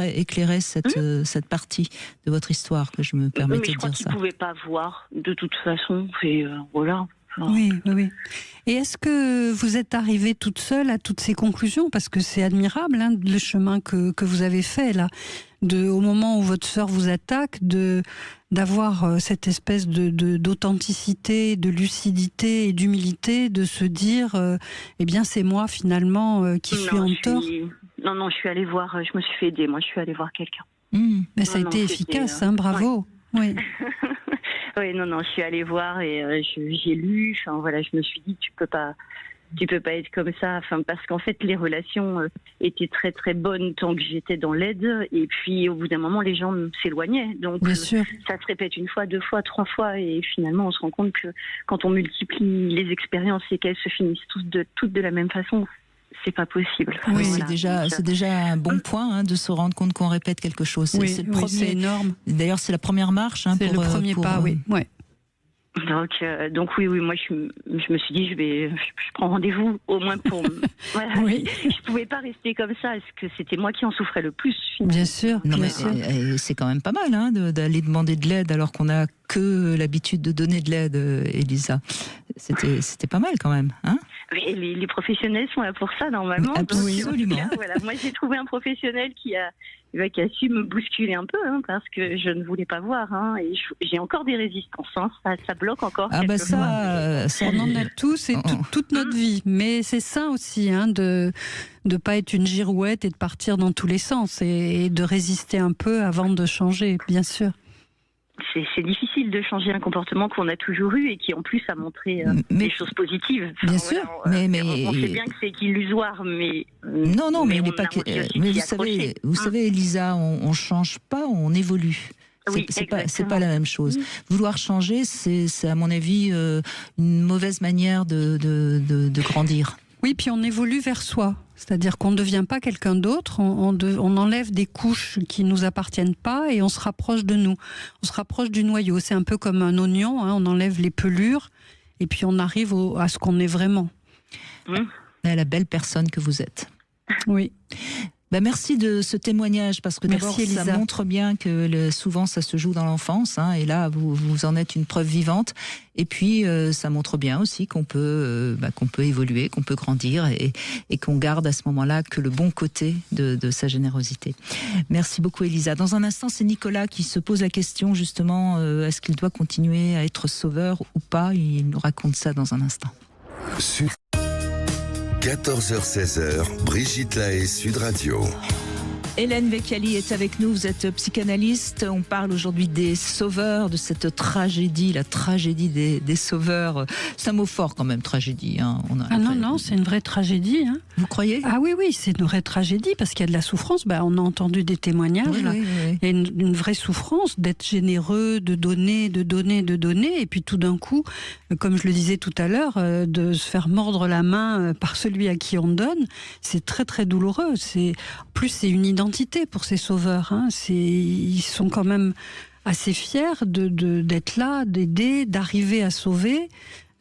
éclairer cette partie de votre histoire que je me permettais de dire ça. Mais je crois qu'ils ne pouvaient pas voir de toute façon. Et voilà. Oui. Et est-ce que vous êtes arrivée toute seule à toutes ces conclusions? Parce que c'est admirable, le chemin que vous avez fait là. Au moment où votre sœur vous attaque, d'avoir cette espèce d'authenticité, de lucidité et d'humilité, de se dire, c'est moi finalement qui suis en tort. Non, je suis allée voir, je me suis fait aider, moi je suis allée voir quelqu'un. Mais ça a été efficace, bravo. Oui. Oui, non, je suis allée voir et j'ai lu. Enfin voilà, je me suis dit tu peux pas être comme ça. Enfin parce qu'en fait les relations étaient très très bonnes tant que j'étais dans l'aide, et puis au bout d'un moment les gens s'éloignaient. Donc ça se répète une fois, deux fois, trois fois, et finalement on se rend compte que quand on multiplie les expériences et qu'elles se finissent toutes de la même façon, c'est pas possible. Oui, voilà. C'est déjà un bon point de se rendre compte qu'on répète quelque chose. C'est énorme. D'ailleurs, c'est la première marche. C'est le premier pas, oui. Ouais. Donc oui, moi je me suis dit je prends rendez-vous au moins pour. Voilà, je pouvais pas rester comme ça, parce que c'était moi qui en souffrais le plus. Finalement. Bien sûr. Non, mais c'est quand même pas mal d'aller demander de l'aide alors qu'on a que l'habitude de donner de l'aide, Elisa. C'était pas mal quand même, hein? Oui, les professionnels sont là pour ça normalement. Absolument. Donc, voilà, moi j'ai trouvé un professionnel qui a su me bousculer un peu, parce que je ne voulais pas voir, et j'ai encore des résistances, ça bloque encore. Ça on en a tous et toute notre vie, mais c'est ça aussi, de pas être une girouette et de partir dans tous les sens et de résister un peu avant de changer, bien sûr. C'est difficile de changer un comportement qu'on a toujours eu et qui en plus a montré des choses positives. Bien sûr, mais on sait bien que c'est illusoire, mais non, mais il n'est pas. Mais vous savez, Elisa, on change pas, on évolue. Oui, c'est pas la même chose. Vouloir changer, c'est à mon avis une mauvaise manière de grandir. Oui, puis on évolue vers soi. C'est-à-dire qu'on ne devient pas quelqu'un d'autre, on enlève des couches qui ne nous appartiennent pas et on se rapproche de nous. On se rapproche du noyau. C'est un peu comme un oignon, on enlève les pelures et puis on arrive à ce qu'on est vraiment. À la belle personne que vous êtes. Oui. Merci de ce témoignage, parce que d'abord, ça montre bien que souvent ça se joue dans l'enfance, et là vous en êtes une preuve vivante. Et puis ça montre bien aussi qu'on peut évoluer, qu'on peut grandir et qu'on garde à ce moment-là que le bon côté de sa générosité. Merci beaucoup Elisa. Dans un instant, c'est Nicolas qui se pose la question justement, est-ce qu'il doit continuer à être sauveur ou pas? Il nous raconte ça dans un instant. 14h-16h, Brigitte Lahaie, Sud Radio. Hélène Vecchiali est avec nous, vous êtes psychanalyste. On parle aujourd'hui des sauveurs, de cette tragédie, la tragédie des sauveurs. C'est un mot fort quand même, tragédie. Non, c'est une vraie tragédie. Vous croyez? Ah oui, c'est une vraie tragédie, parce qu'il y a de la souffrance. On a entendu des témoignages. Oui. Il y a une vraie souffrance d'être généreux, de donner, et puis tout d'un coup, comme je le disais tout à l'heure, de se faire mordre la main par celui à qui on donne, c'est très très douloureux. En plus, c'est une identité pour ces sauveurs. Ils sont quand même assez fiers d'être là, d'aider, d'arriver à sauver.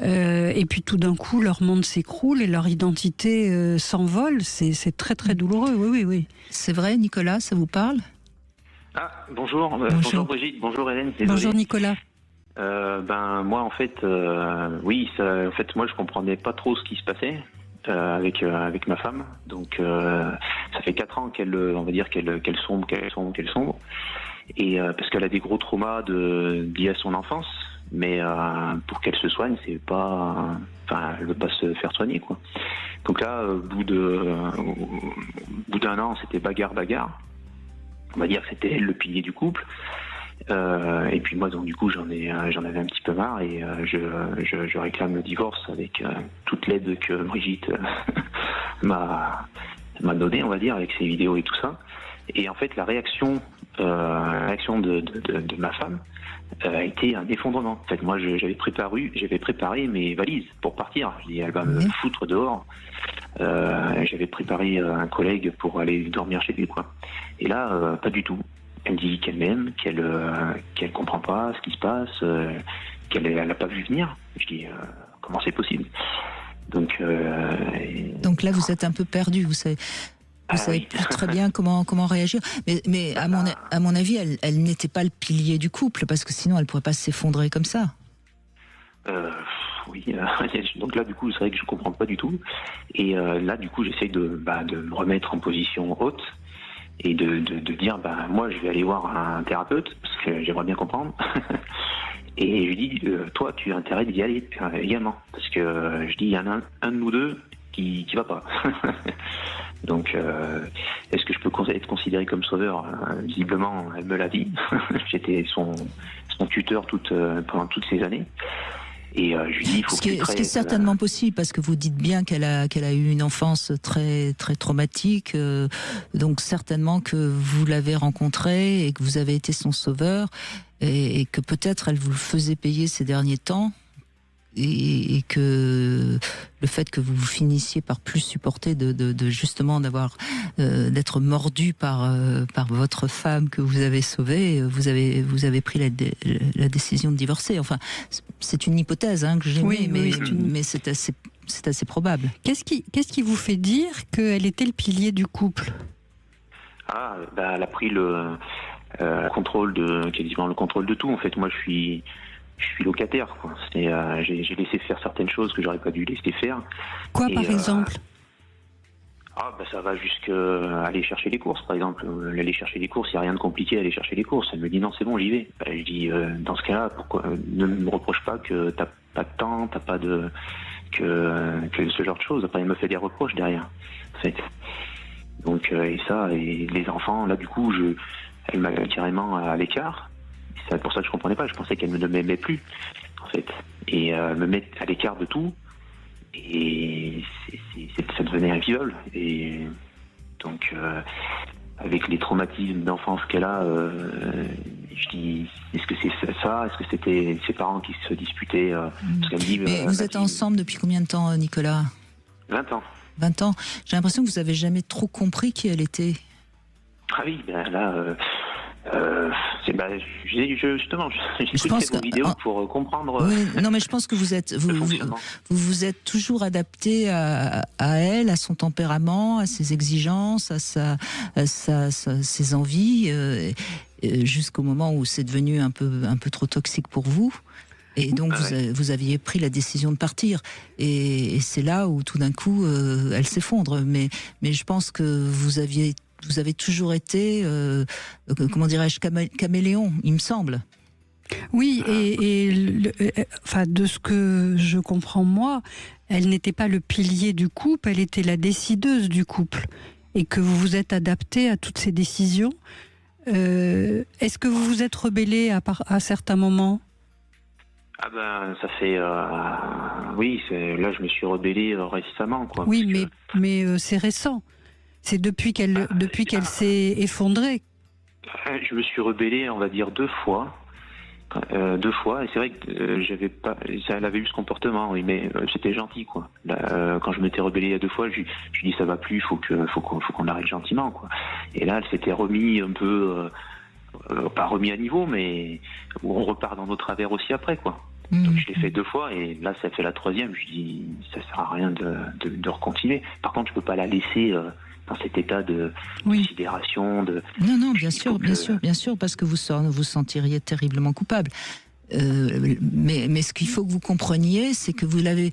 Et puis tout d'un coup, leur monde s'écroule et leur identité s'envole. C'est très très douloureux. Oui. C'est vrai, Nicolas, ça vous parle? Bonjour. Bonjour Brigitte, bonjour Hélène. Désolé. Bonjour Nicolas. Moi en fait, moi je comprenais pas trop ce qui se passait. Avec ma femme, donc ça fait 4 ans qu'elle sombre, et parce qu'elle a des gros traumas liés à son enfance, mais pour qu'elle se soigne, elle veut pas se faire soigner, quoi. Donc là, au bout d'un an, c'était bagarre. On va dire que c'était elle le pilier du couple. Et puis moi, donc du coup, j'en avais un petit peu marre, et je réclame le divorce avec toute l'aide que Brigitte m'a donnée, on va dire, avec ses vidéos et tout ça. Et en fait, la réaction de ma femme a été un effondrement. En fait, moi, j'avais préparé mes valises pour partir. Je dis, elle va me foutre dehors. J'avais préparé un collègue pour aller dormir chez lui, quoi. Et là, pas du tout. Elle me dit qu'elle m'aime, qu'elle comprend pas ce qui se passe, qu'elle n'a pas vu venir. Je dis, comment c'est possible? Donc là, vous êtes un peu perdu, vous savez plus très bien comment réagir. Mais à mon avis, elle n'était pas le pilier du couple, parce que sinon elle pourrait pas s'effondrer comme ça. Oui, donc là du coup c'est vrai que je comprends pas du tout. Et là du coup j'essaye de me remettre en position haute et de dire moi je vais aller voir un thérapeute parce que j'aimerais bien comprendre. Et je lui dis toi tu as intérêt d'y aller également, parce que je dis il y en a un de nous deux qui va pas. Donc, est-ce que je peux être considéré comme sauveur? Visiblement, elle me l'a dit. J'étais son tuteur pendant toutes ces années. Et je lui dis, il faut ce qui est certainement possible, parce que vous dites bien qu'elle a eu une enfance très très traumatique. Donc certainement que vous l'avez rencontrée et que vous avez été son sauveur, et que peut-être elle vous le faisait payer ces derniers temps. Et que le fait que vous finissiez par plus supporter de justement d'être mordu par votre femme que vous avez sauvée, vous avez pris la décision de divorcer. Enfin, c'est une hypothèse que j'ai mais c'est assez probable. Qu'est-ce qui vous fait dire qu'elle était le pilier du couple? Elle a pris le contrôle quasiment le contrôle de tout. En fait, moi je suis locataire, quoi. J'ai laissé faire certaines choses que j'aurais pas dû laisser faire. Quoi, par exemple? Ça va jusqu'à aller chercher les courses, par exemple. Aller chercher les courses, il n'y a rien de compliqué à aller chercher les courses. Elle me dit non, c'est bon, j'y vais. Je dis dans ce cas-là, pourquoi ne me reproche pas que t'as pas de temps, t'as pas que ce genre de choses. Après, elle me fait des reproches derrière, en fait. Donc et les enfants, là du coup, elle m'a carrément à l'écart. C'est pour ça que je comprenais pas. Je pensais qu'elle ne m'aimait plus, en fait. Et me mettre à l'écart de tout, et ça devenait invivable. Et donc avec les traumatismes d'enfance qu'elle a, je dis, est-ce que c'est ça? Est-ce que c'était ses parents qui se disputaient parce qu'elle me dit, Mais vous êtes ensemble depuis combien de temps, Nicolas? 20 ans. 20 ans. J'ai l'impression que vous avez jamais trop compris qui elle était. Ah oui, ben là... justement, j'ai écouté vos vidéos pour comprendre. Oui, non, mais je pense que vous êtes toujours adapté à elle, à son tempérament, à ses exigences, à ses envies, jusqu'au moment où c'est devenu un peu trop toxique pour vous. Et donc vous aviez pris la décision de partir, et c'est là où tout d'un coup elle s'effondre. Mais je pense que vous avez toujours été, comment dirais-je, caméléon, il me semble. Oui, enfin, de ce que je comprends moi, elle n'était pas le pilier du couple, elle était la décideuse du couple, et que vous vous êtes adapté à toutes ces décisions. Est-ce que vous vous êtes rebellé à certains moments? Ah ben, ça fait... oui, là je me suis rebellé récemment, quoi. Oui, mais c'est récent. C'est depuis qu'elle s'est effondrée. Je me suis rebellé, on va dire, 2 fois. 2 fois, et c'est vrai que j'avais pas... Elle avait eu ce comportement, oui, mais c'était gentil, quoi. Là, quand je m'étais rebellé à 2 fois, je dis ça va plus, faut qu'on arrête gentiment, quoi. Et là, elle s'était remis un peu... pas remis à niveau, mais où on repart dans nos travers aussi après, quoi. Donc je l'ai fait 2 fois, et là ça fait la 3e. Je dis ça sert à rien de recontinuer. Par contre, je peux pas la laisser dans cet état de sidération. Non, bien sûr, parce que vous sentiriez terriblement coupable. Mais ce qu'il faut que vous compreniez, c'est que vous l'avez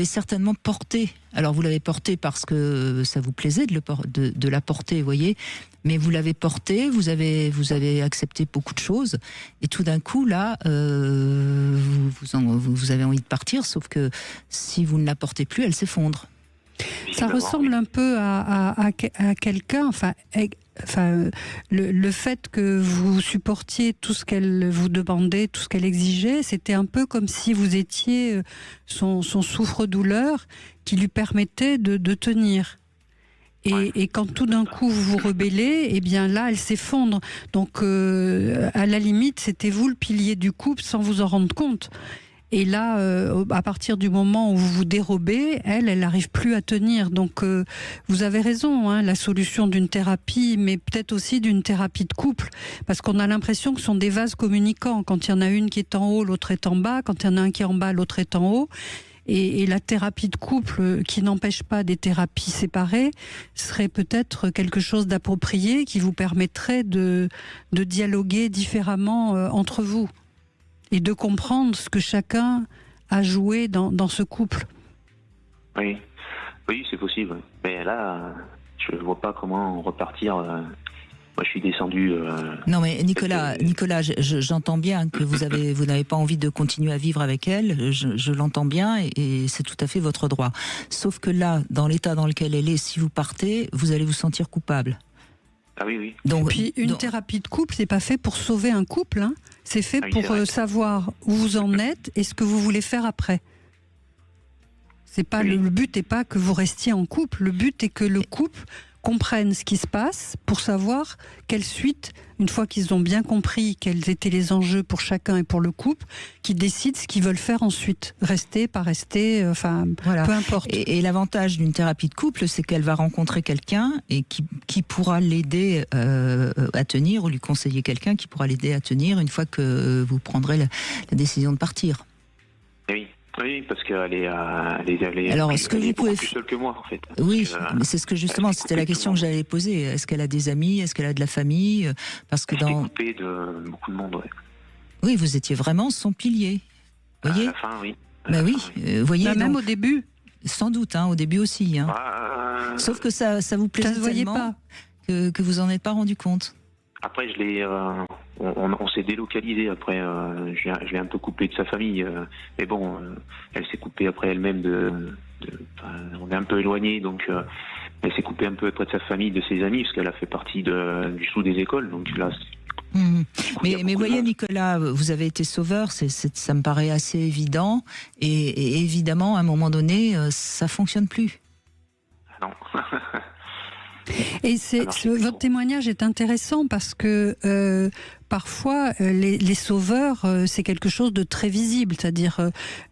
certainement porté. Alors vous l'avez porté parce que ça vous plaisait de la porter, vous voyez. Mais vous l'avez porté, vous avez accepté beaucoup de choses, et tout d'un coup là, vous avez envie de partir. Sauf que si vous ne la portez plus, elle s'effondre. Ça ressemble un peu à quelqu'un. Enfin, le fait que vous supportiez tout ce qu'elle vous demandait, tout ce qu'elle exigeait, c'était un peu comme si vous étiez son souffre-douleur qui lui permettait de tenir. Et quand tout d'un coup vous vous rebellez, eh bien là, elle s'effondre. Donc, à la limite, c'était vous le pilier du couple sans vous en rendre compte. Et là, à partir du moment où vous vous dérobez, elle n'arrive plus à tenir. Donc, vous avez raison, hein, la solution d'une thérapie, mais peut-être aussi d'une thérapie de couple, parce qu'on a l'impression que ce sont des vases communicants. Quand il y en a une qui est en haut, l'autre est en bas. Quand il y en a un qui est en bas, l'autre est en haut. Et la thérapie de couple, qui n'empêche pas des thérapies séparées, serait peut-être quelque chose d'approprié qui vous permettrait de dialoguer différemment entre vous et de comprendre ce que chacun a joué dans ce couple. Oui, c'est possible. Mais là, je ne vois pas comment repartir. Moi, je suis descendu... Non, mais Nicolas, j'entends bien que vous n'avez pas envie de continuer à vivre avec elle. Je l'entends bien, et c'est tout à fait votre droit. Sauf que là, dans l'état dans lequel elle est, si vous partez, vous allez vous sentir coupable. Ah oui. Donc, puis thérapie de couple, c'est pas fait pour sauver un couple, hein. C'est fait pour savoir où vous en êtes et ce que vous voulez faire après. C'est pas le but n'est pas que vous restiez en couple. Le but est que le couple comprenne ce qui se passe pour savoir quelle suite, une fois qu'ils ont bien compris quels étaient les enjeux pour chacun et pour le couple, qu'ils décident ce qu'ils veulent faire ensuite. Rester, pas rester, peu importe. Et l'avantage d'une thérapie de couple, c'est qu'elle va rencontrer quelqu'un et qui pourra l'aider à tenir, ou lui conseiller quelqu'un qui pourra l'aider à tenir une fois que vous prendrez la décision de partir. Oui, parce qu'elle est alors, est-ce que vous pouvez plus seule que moi, en fait. Oui, mais c'est ce que justement, c'était la question que j'allais poser. Est-ce qu'elle a des amis? Est-ce qu'elle a de la famille? Parce que elle est coupée de beaucoup de monde, ouais. Oui, vous étiez vraiment son pilier. Vous voyez? À la fin, oui. Voyez. Même au début. Sans doute, au début aussi. Sauf que ça vous plaisait tellement que vous en êtes pas rendu compte. Après, on s'est délocalisé. Après, je l'ai un peu coupé de sa famille. Mais bon, elle s'est coupée après elle-même on est un peu éloignés, donc elle s'est coupée un peu après de sa famille, de ses amis, parce qu'elle a fait partie du sous des écoles. Donc là. Mais voyez, Nicolas, vous avez été sauveur. Ça me paraît assez évident. Et évidemment, à un moment donné, ça fonctionne plus. Non. Et votre témoignage est intéressant parce que parfois, les sauveurs, c'est quelque chose de très visible, c'est-à-dire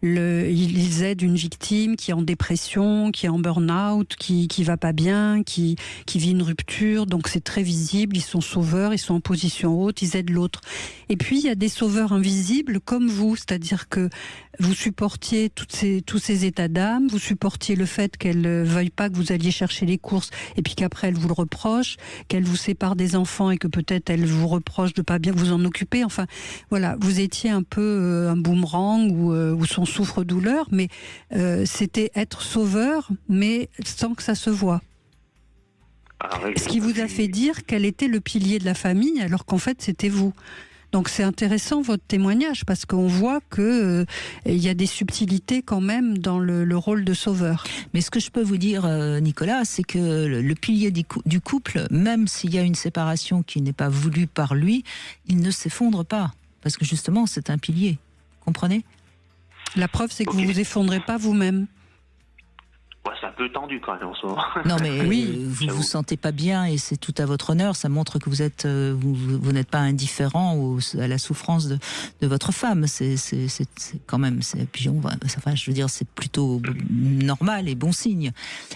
ils aident une victime qui est en dépression, qui est en burn-out, qui va pas bien, qui vit une rupture, donc c'est très visible, ils sont sauveurs, ils sont en position haute, ils aident l'autre. Et puis, il y a des sauveurs invisibles comme vous, c'est-à-dire que vous supportiez tous ces états d'âme, vous supportiez le fait qu'elle ne veuille pas que vous alliez chercher les courses, et puis qu'après elle vous le reproche, qu'elle vous sépare des enfants et que peut-être elle vous reproche de pas bien vous en occuper. Enfin, voilà, vous étiez un peu un boomerang ou son souffre-douleur, mais c'était être sauveur, mais sans que ça se voit. Ce qui vous a fait dire qu'elle était le pilier de la famille, alors qu'en fait c'était vous. Donc c'est intéressant votre témoignage parce qu'on voit que il y a des subtilités quand même dans le rôle de sauveur. Mais ce que je peux vous dire, Nicolas, c'est que le pilier du couple, même s'il y a une séparation qui n'est pas voulue par lui, il ne s'effondre pas parce que justement c'est un pilier. Comprenez ? La preuve, c'est que vous vous effondrez pas vous-même. Ouais, c'est un peu tendu quand même en ce moment. Non mais oui, vous vous sentez pas bien et c'est tout à votre honneur. Ça montre que vous êtes, vous n'êtes pas indifférent à la souffrance de votre femme. C'est quand même, enfin, je veux dire, c'est plutôt normal et bon signe.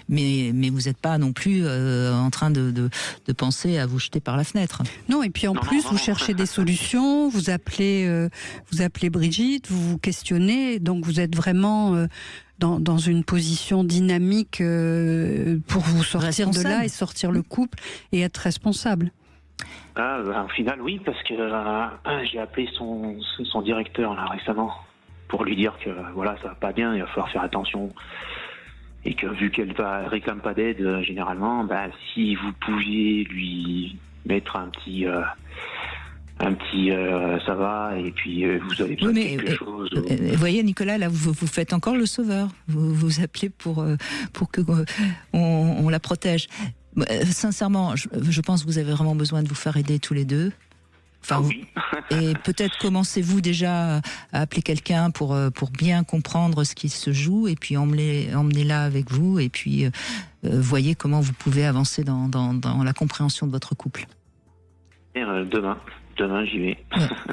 Mais vous n'êtes pas non plus en train de penser à vous jeter par la fenêtre. Non, et puis en plus, vous cherchez des solutions. Vous appelez Brigitte, vous vous questionnez. Donc vous êtes vraiment dans une position dynamique pour vous sortir de là et sortir le couple et être responsable. Au final, oui, parce que j'ai appelé son directeur là récemment pour lui dire que voilà, ça va pas bien, il va falloir faire attention. Et que vu qu'elle réclame pas d'aide généralement, si vous pouviez lui mettre un petit ça va, et puis vous avez besoin de quelque chose. Vous voyez, Nicolas, là, vous faites encore le sauveur. Vous appelez pour que on la protège. Sincèrement, je pense que vous avez vraiment besoin de vous faire aider tous les deux. Enfin, oui. Et peut-être commencez-vous déjà à appeler quelqu'un pour bien comprendre ce qui se joue, et puis emmenez-la avec vous, et puis voyez comment vous pouvez avancer dans la compréhension de votre couple. Demain, j'y vais.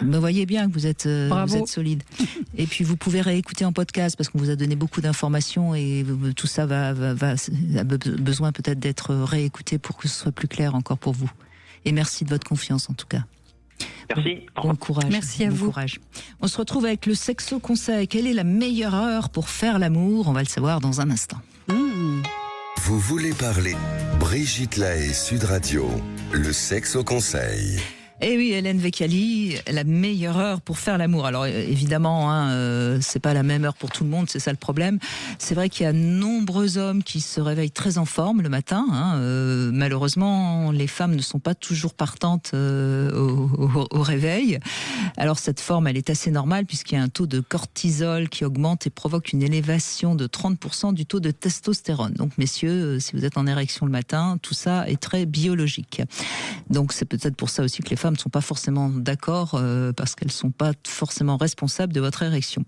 Vous voyez bien que vous êtes solide. Et puis vous pouvez réécouter en podcast parce qu'on vous a donné beaucoup d'informations et tout ça a besoin peut-être d'être réécouté pour que ce soit plus clair encore pour vous. Et merci de votre confiance en tout cas. Merci. Bon courage. Merci à vous. Courage. On se retrouve avec le Sexo Conseil. Quelle est la meilleure heure pour faire l'amour ? On va le savoir dans un instant. Vous voulez parler ? Brigitte Lahaie, Sud Radio, le Sexo Conseil. Eh oui, Hélène Vecchiali, la meilleure heure pour faire l'amour. Alors évidemment, c'est pas la même heure pour tout le monde, c'est ça le problème. C'est vrai qu'il y a nombreux hommes qui se réveillent très en forme le matin. Malheureusement, les femmes ne sont pas toujours partantes au réveil. Alors cette forme, elle est assez normale puisqu'il y a un taux de cortisol qui augmente et provoque une élévation de 30% du taux de testostérone. Donc messieurs, si vous êtes en érection le matin, tout ça est très biologique. Donc c'est peut-être pour ça aussi que les femmes ne sont pas forcément d'accord parce qu'elles ne sont pas forcément responsables de votre érection.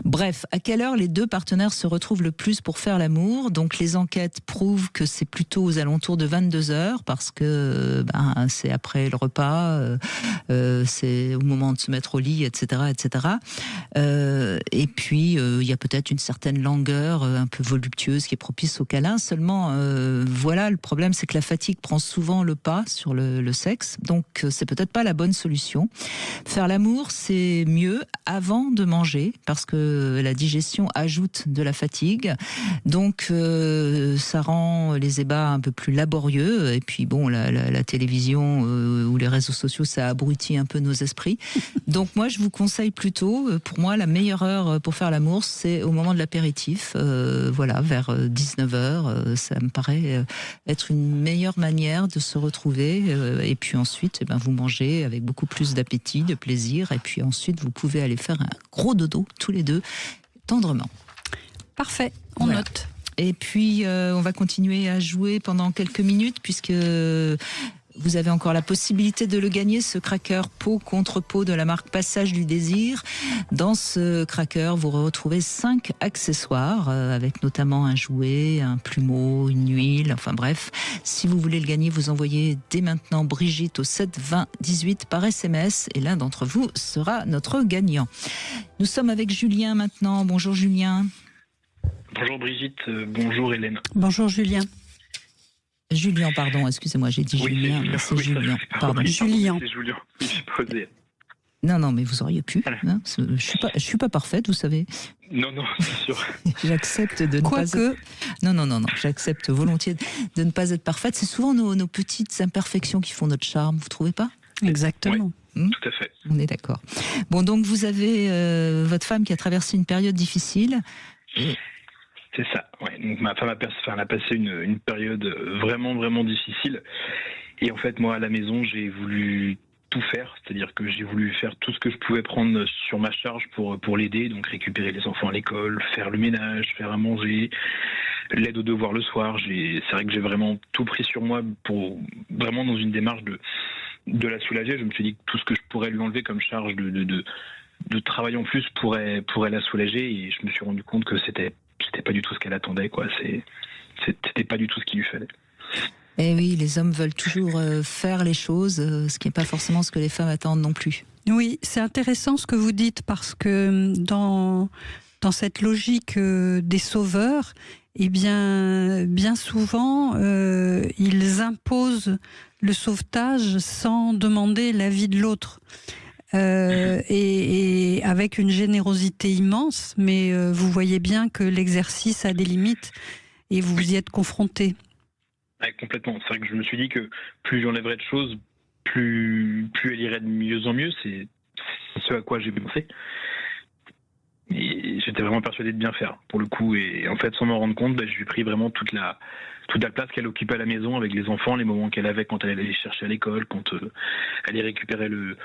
Bref, à quelle heure les deux partenaires se retrouvent le plus pour faire l'amour ? Donc les enquêtes prouvent que c'est plutôt aux alentours de 22h parce que c'est après le repas, c'est au moment de se mettre au lit, etc. etc. Et puis il y a peut-être une certaine langueur un peu voluptueuse qui est propice au câlin. Seulement, voilà, le problème c'est que la fatigue prend souvent le pas sur le sexe. Donc c'est peut-être pas la bonne solution. Faire l'amour, c'est mieux avant de manger parce que la digestion ajoute de la fatigue. Donc ça rend les ébats un peu plus laborieux. Et puis bon, la télévision ou les réseaux sociaux, ça abrutit un peu nos esprits. Donc moi, je vous conseille plutôt, pour moi, la meilleure heure pour faire l'amour, c'est au moment de l'apéritif. Voilà, vers 19h. Ça me paraît être une meilleure manière de se retrouver. Et puis ensuite, vous mangez avec beaucoup plus d'appétit, de plaisir, et puis ensuite vous pouvez aller faire un gros dodo tous les deux, tendrement. Parfait, on note. Et puis on va continuer à jouer pendant quelques minutes puisque Vous avez encore la possibilité de le gagner, ce cracker peau contre peau de la marque Passage du Désir. Dans ce cracker, vous retrouvez 5 accessoires, avec notamment un jouet, un plumeau, une huile, enfin bref. Si vous voulez le gagner, vous envoyez dès maintenant Brigitte au 7 20 18 par SMS et l'un d'entre vous sera notre gagnant. Nous sommes avec Julien maintenant. Bonjour Julien. Bonjour Brigitte, bonjour Hélène. Bonjour Julien. Julien, pardon, excusez-moi, j'ai dit Julien, mais c'est Julien. Pardon. Julien. C'est Julien. Oui, j'ai pas osé. Non, mais vous auriez pu. Hein, je suis pas parfaite, vous savez. Non, c'est sûr. J'accepte de ne pas être... Non, j'accepte volontiers de ne pas être parfaite. C'est souvent nos petites imperfections qui font notre charme, vous trouvez pas ? Exactement. Oui, tout à fait. On est d'accord. Bon, donc vous avez votre femme qui a traversé une période difficile. C'est ça, ouais. Donc ma femme a passé une période vraiment, vraiment difficile. Et en fait, moi, à la maison, j'ai voulu tout faire. C'est-à-dire que j'ai voulu faire tout ce que je pouvais prendre sur ma charge pour l'aider. Donc récupérer les enfants à l'école, faire le ménage, faire à manger, l'aide aux devoirs le soir. C'est vrai que j'ai vraiment tout pris sur moi pour vraiment dans une démarche de la soulager. Je me suis dit que tout ce que je pourrais lui enlever comme charge de travail en plus pourrait la soulager. Et je me suis rendu compte que c'était pas du tout ce qu'elle attendait, quoi. C'était pas du tout ce qu'il lui fallait. Eh oui, les hommes veulent toujours faire les choses, ce qui n'est pas forcément ce que les femmes attendent non plus. Oui, c'est intéressant ce que vous dites, parce que dans cette logique des sauveurs, eh bien souvent, ils imposent le sauvetage sans demander l'avis de l'autre. Et avec une générosité immense, mais vous voyez bien que l'exercice a des limites et vous y êtes confronté. Ouais, complètement. C'est vrai que je me suis dit que plus j'enlèverais de choses, plus elle irait de mieux en mieux. C'est ce à quoi j'ai pensé. Et j'étais vraiment persuadé de bien faire, pour le coup. Et en fait, sans m'en rendre compte, je lui ai pris vraiment toute la place qu'elle occupait à la maison avec les enfants, les moments qu'elle avait quand elle allait les chercher à l'école, quand elle les récupérait le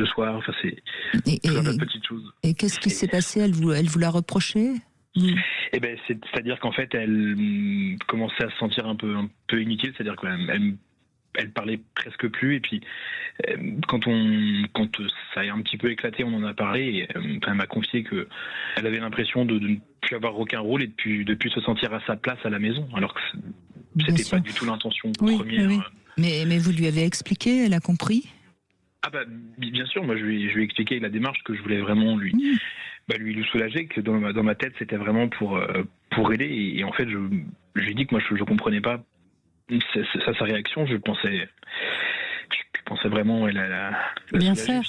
soir. Enfin, c'est plein de petites choses. Et qu'est-ce qui s'est passé ? Elle vous l'a reproché ? Eh ben, c'est-à-dire qu'en fait, elle commençait à se sentir un peu inutile. C'est-à-dire qu'elle parlait presque plus. Et puis, quand ça a un petit peu éclaté, on en a parlé. Et, elle m'a confié que elle avait l'impression de ne plus avoir aucun rôle et de plus se sentir à sa place à la maison, alors que c'était pas du tout l'intention première. Oui. Mais vous lui avez expliqué, elle a compris ? Ah bah bien sûr, moi je lui ai expliqué la démarche que je voulais vraiment lui soulager, que dans ma tête c'était vraiment pour aider. Et en fait, je lui ai dit que moi je comprenais pas sa réaction. Je pensais vraiment la bien faire.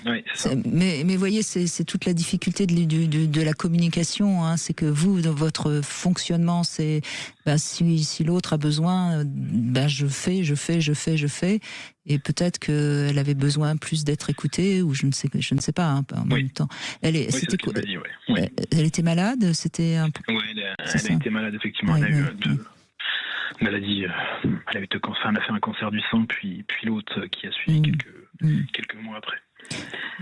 Ouais, mais voyez, c'est toute la difficulté de la communication, hein. C'est que vous, dans votre fonctionnement, c'est si l'autre a besoin, je fais, et peut-être qu'elle avait besoin plus d'être écoutée, ou je ne sais pas, hein, en même temps. Elle était malade, c'était un peu. Oui, elle a été malade effectivement. Elle a eu maladie, elle a fait un cancer du sein, puis l'autre qui a suivi quelques mois après.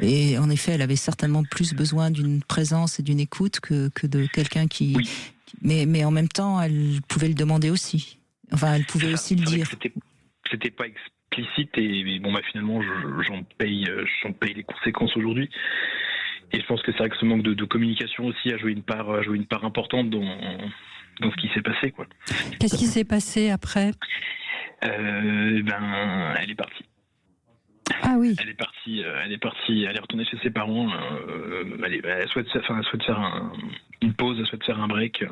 Et en effet, elle avait certainement plus besoin d'une présence et d'une écoute que de quelqu'un qui... Oui. Mais en même temps, elle pouvait le demander aussi. Enfin, elle pouvait aussi le dire. C'était pas explicite, et bon, finalement, j'en paye les conséquences aujourd'hui. Et je pense que c'est vrai que ce manque de communication aussi a joué une part importante dans ce qui s'est passé, quoi. Qu'est-ce qui s'est passé après ? Elle est partie. Ah oui. Elle est partie, elle est retournée chez ses parents. Elle souhaite faire une pause, elle souhaite faire un break.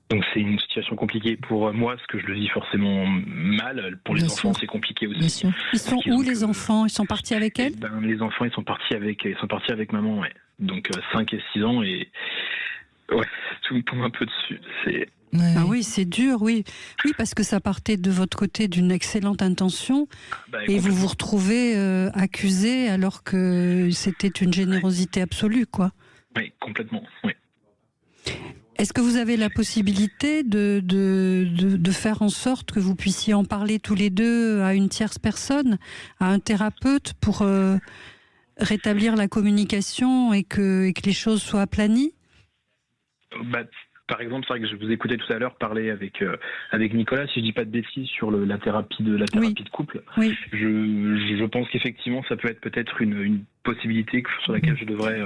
Donc c'est une situation compliquée pour moi, parce que je le vis forcément mal. Pour les enfants, c'est compliqué aussi. Bien sûr. Ils sont où les enfants ? Ils sont partis avec elle ? Les enfants, ils sont partis avec maman, ouais. Donc 5 et 6 ans, et ouais, tout me tombe un peu dessus. Oui, c'est dur, oui, parce que ça partait de votre côté d'une excellente intention, et vous vous retrouvez accusé alors que c'était une générosité absolue, quoi. Oui, complètement, oui. Est-ce que vous avez la possibilité de faire en sorte que vous puissiez en parler tous les deux à une tierce personne, à un thérapeute, pour rétablir la communication et que les choses soient aplanies ? Par exemple, c'est vrai que je vous écoutais tout à l'heure parler avec Nicolas, si je dis pas de bêtises, sur la thérapie de couple. Oui. Je pense qu'effectivement, ça peut être peut-être une possibilité sur laquelle je devrais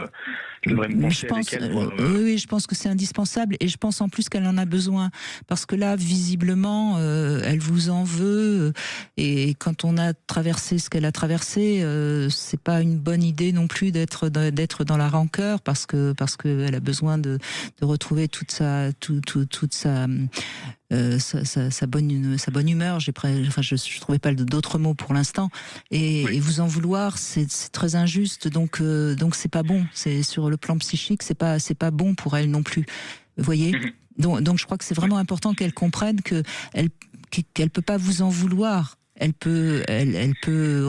me pencher avec elle. Oui, je pense que c'est indispensable et je pense en plus qu'elle en a besoin parce que là, visiblement, elle vous en veut et quand on a traversé ce qu'elle a traversé, c'est pas une bonne idée non plus d'être dans la rancœur parce que elle a besoin de retrouver toute sa bonne humeur. Je trouvais pas d'autres mots pour l'instant et vous en vouloir, c'est très injuste. Donc c'est pas bon. C'est sur le plan psychique, c'est pas bon pour elle non plus. Vous voyez. Donc je crois que c'est vraiment important qu'elle comprenne qu'elle peut pas vous en vouloir. Elle peut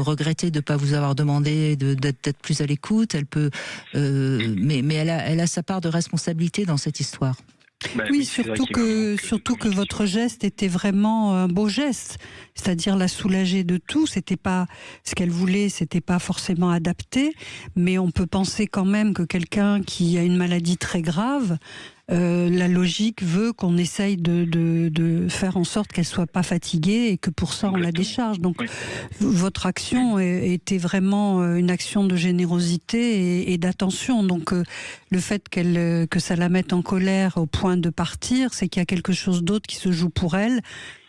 regretter de pas vous avoir demandé d'être plus à l'écoute. Elle peut, mais elle a sa part de responsabilité dans cette histoire. Oui, surtout que votre geste était vraiment un beau geste, c'est-à-dire la soulager de tout. C'était pas ce qu'elle voulait, c'était pas forcément adapté, mais on peut penser quand même que quelqu'un qui a une maladie très grave, la logique veut qu'on essaye de faire en sorte qu'elle soit pas fatiguée et que pour ça on la décharge. Donc votre action était vraiment une action de générosité et d'attention. Donc le fait que ça la mette en colère au point de partir, c'est qu'il y a quelque chose d'autre qui se joue pour elle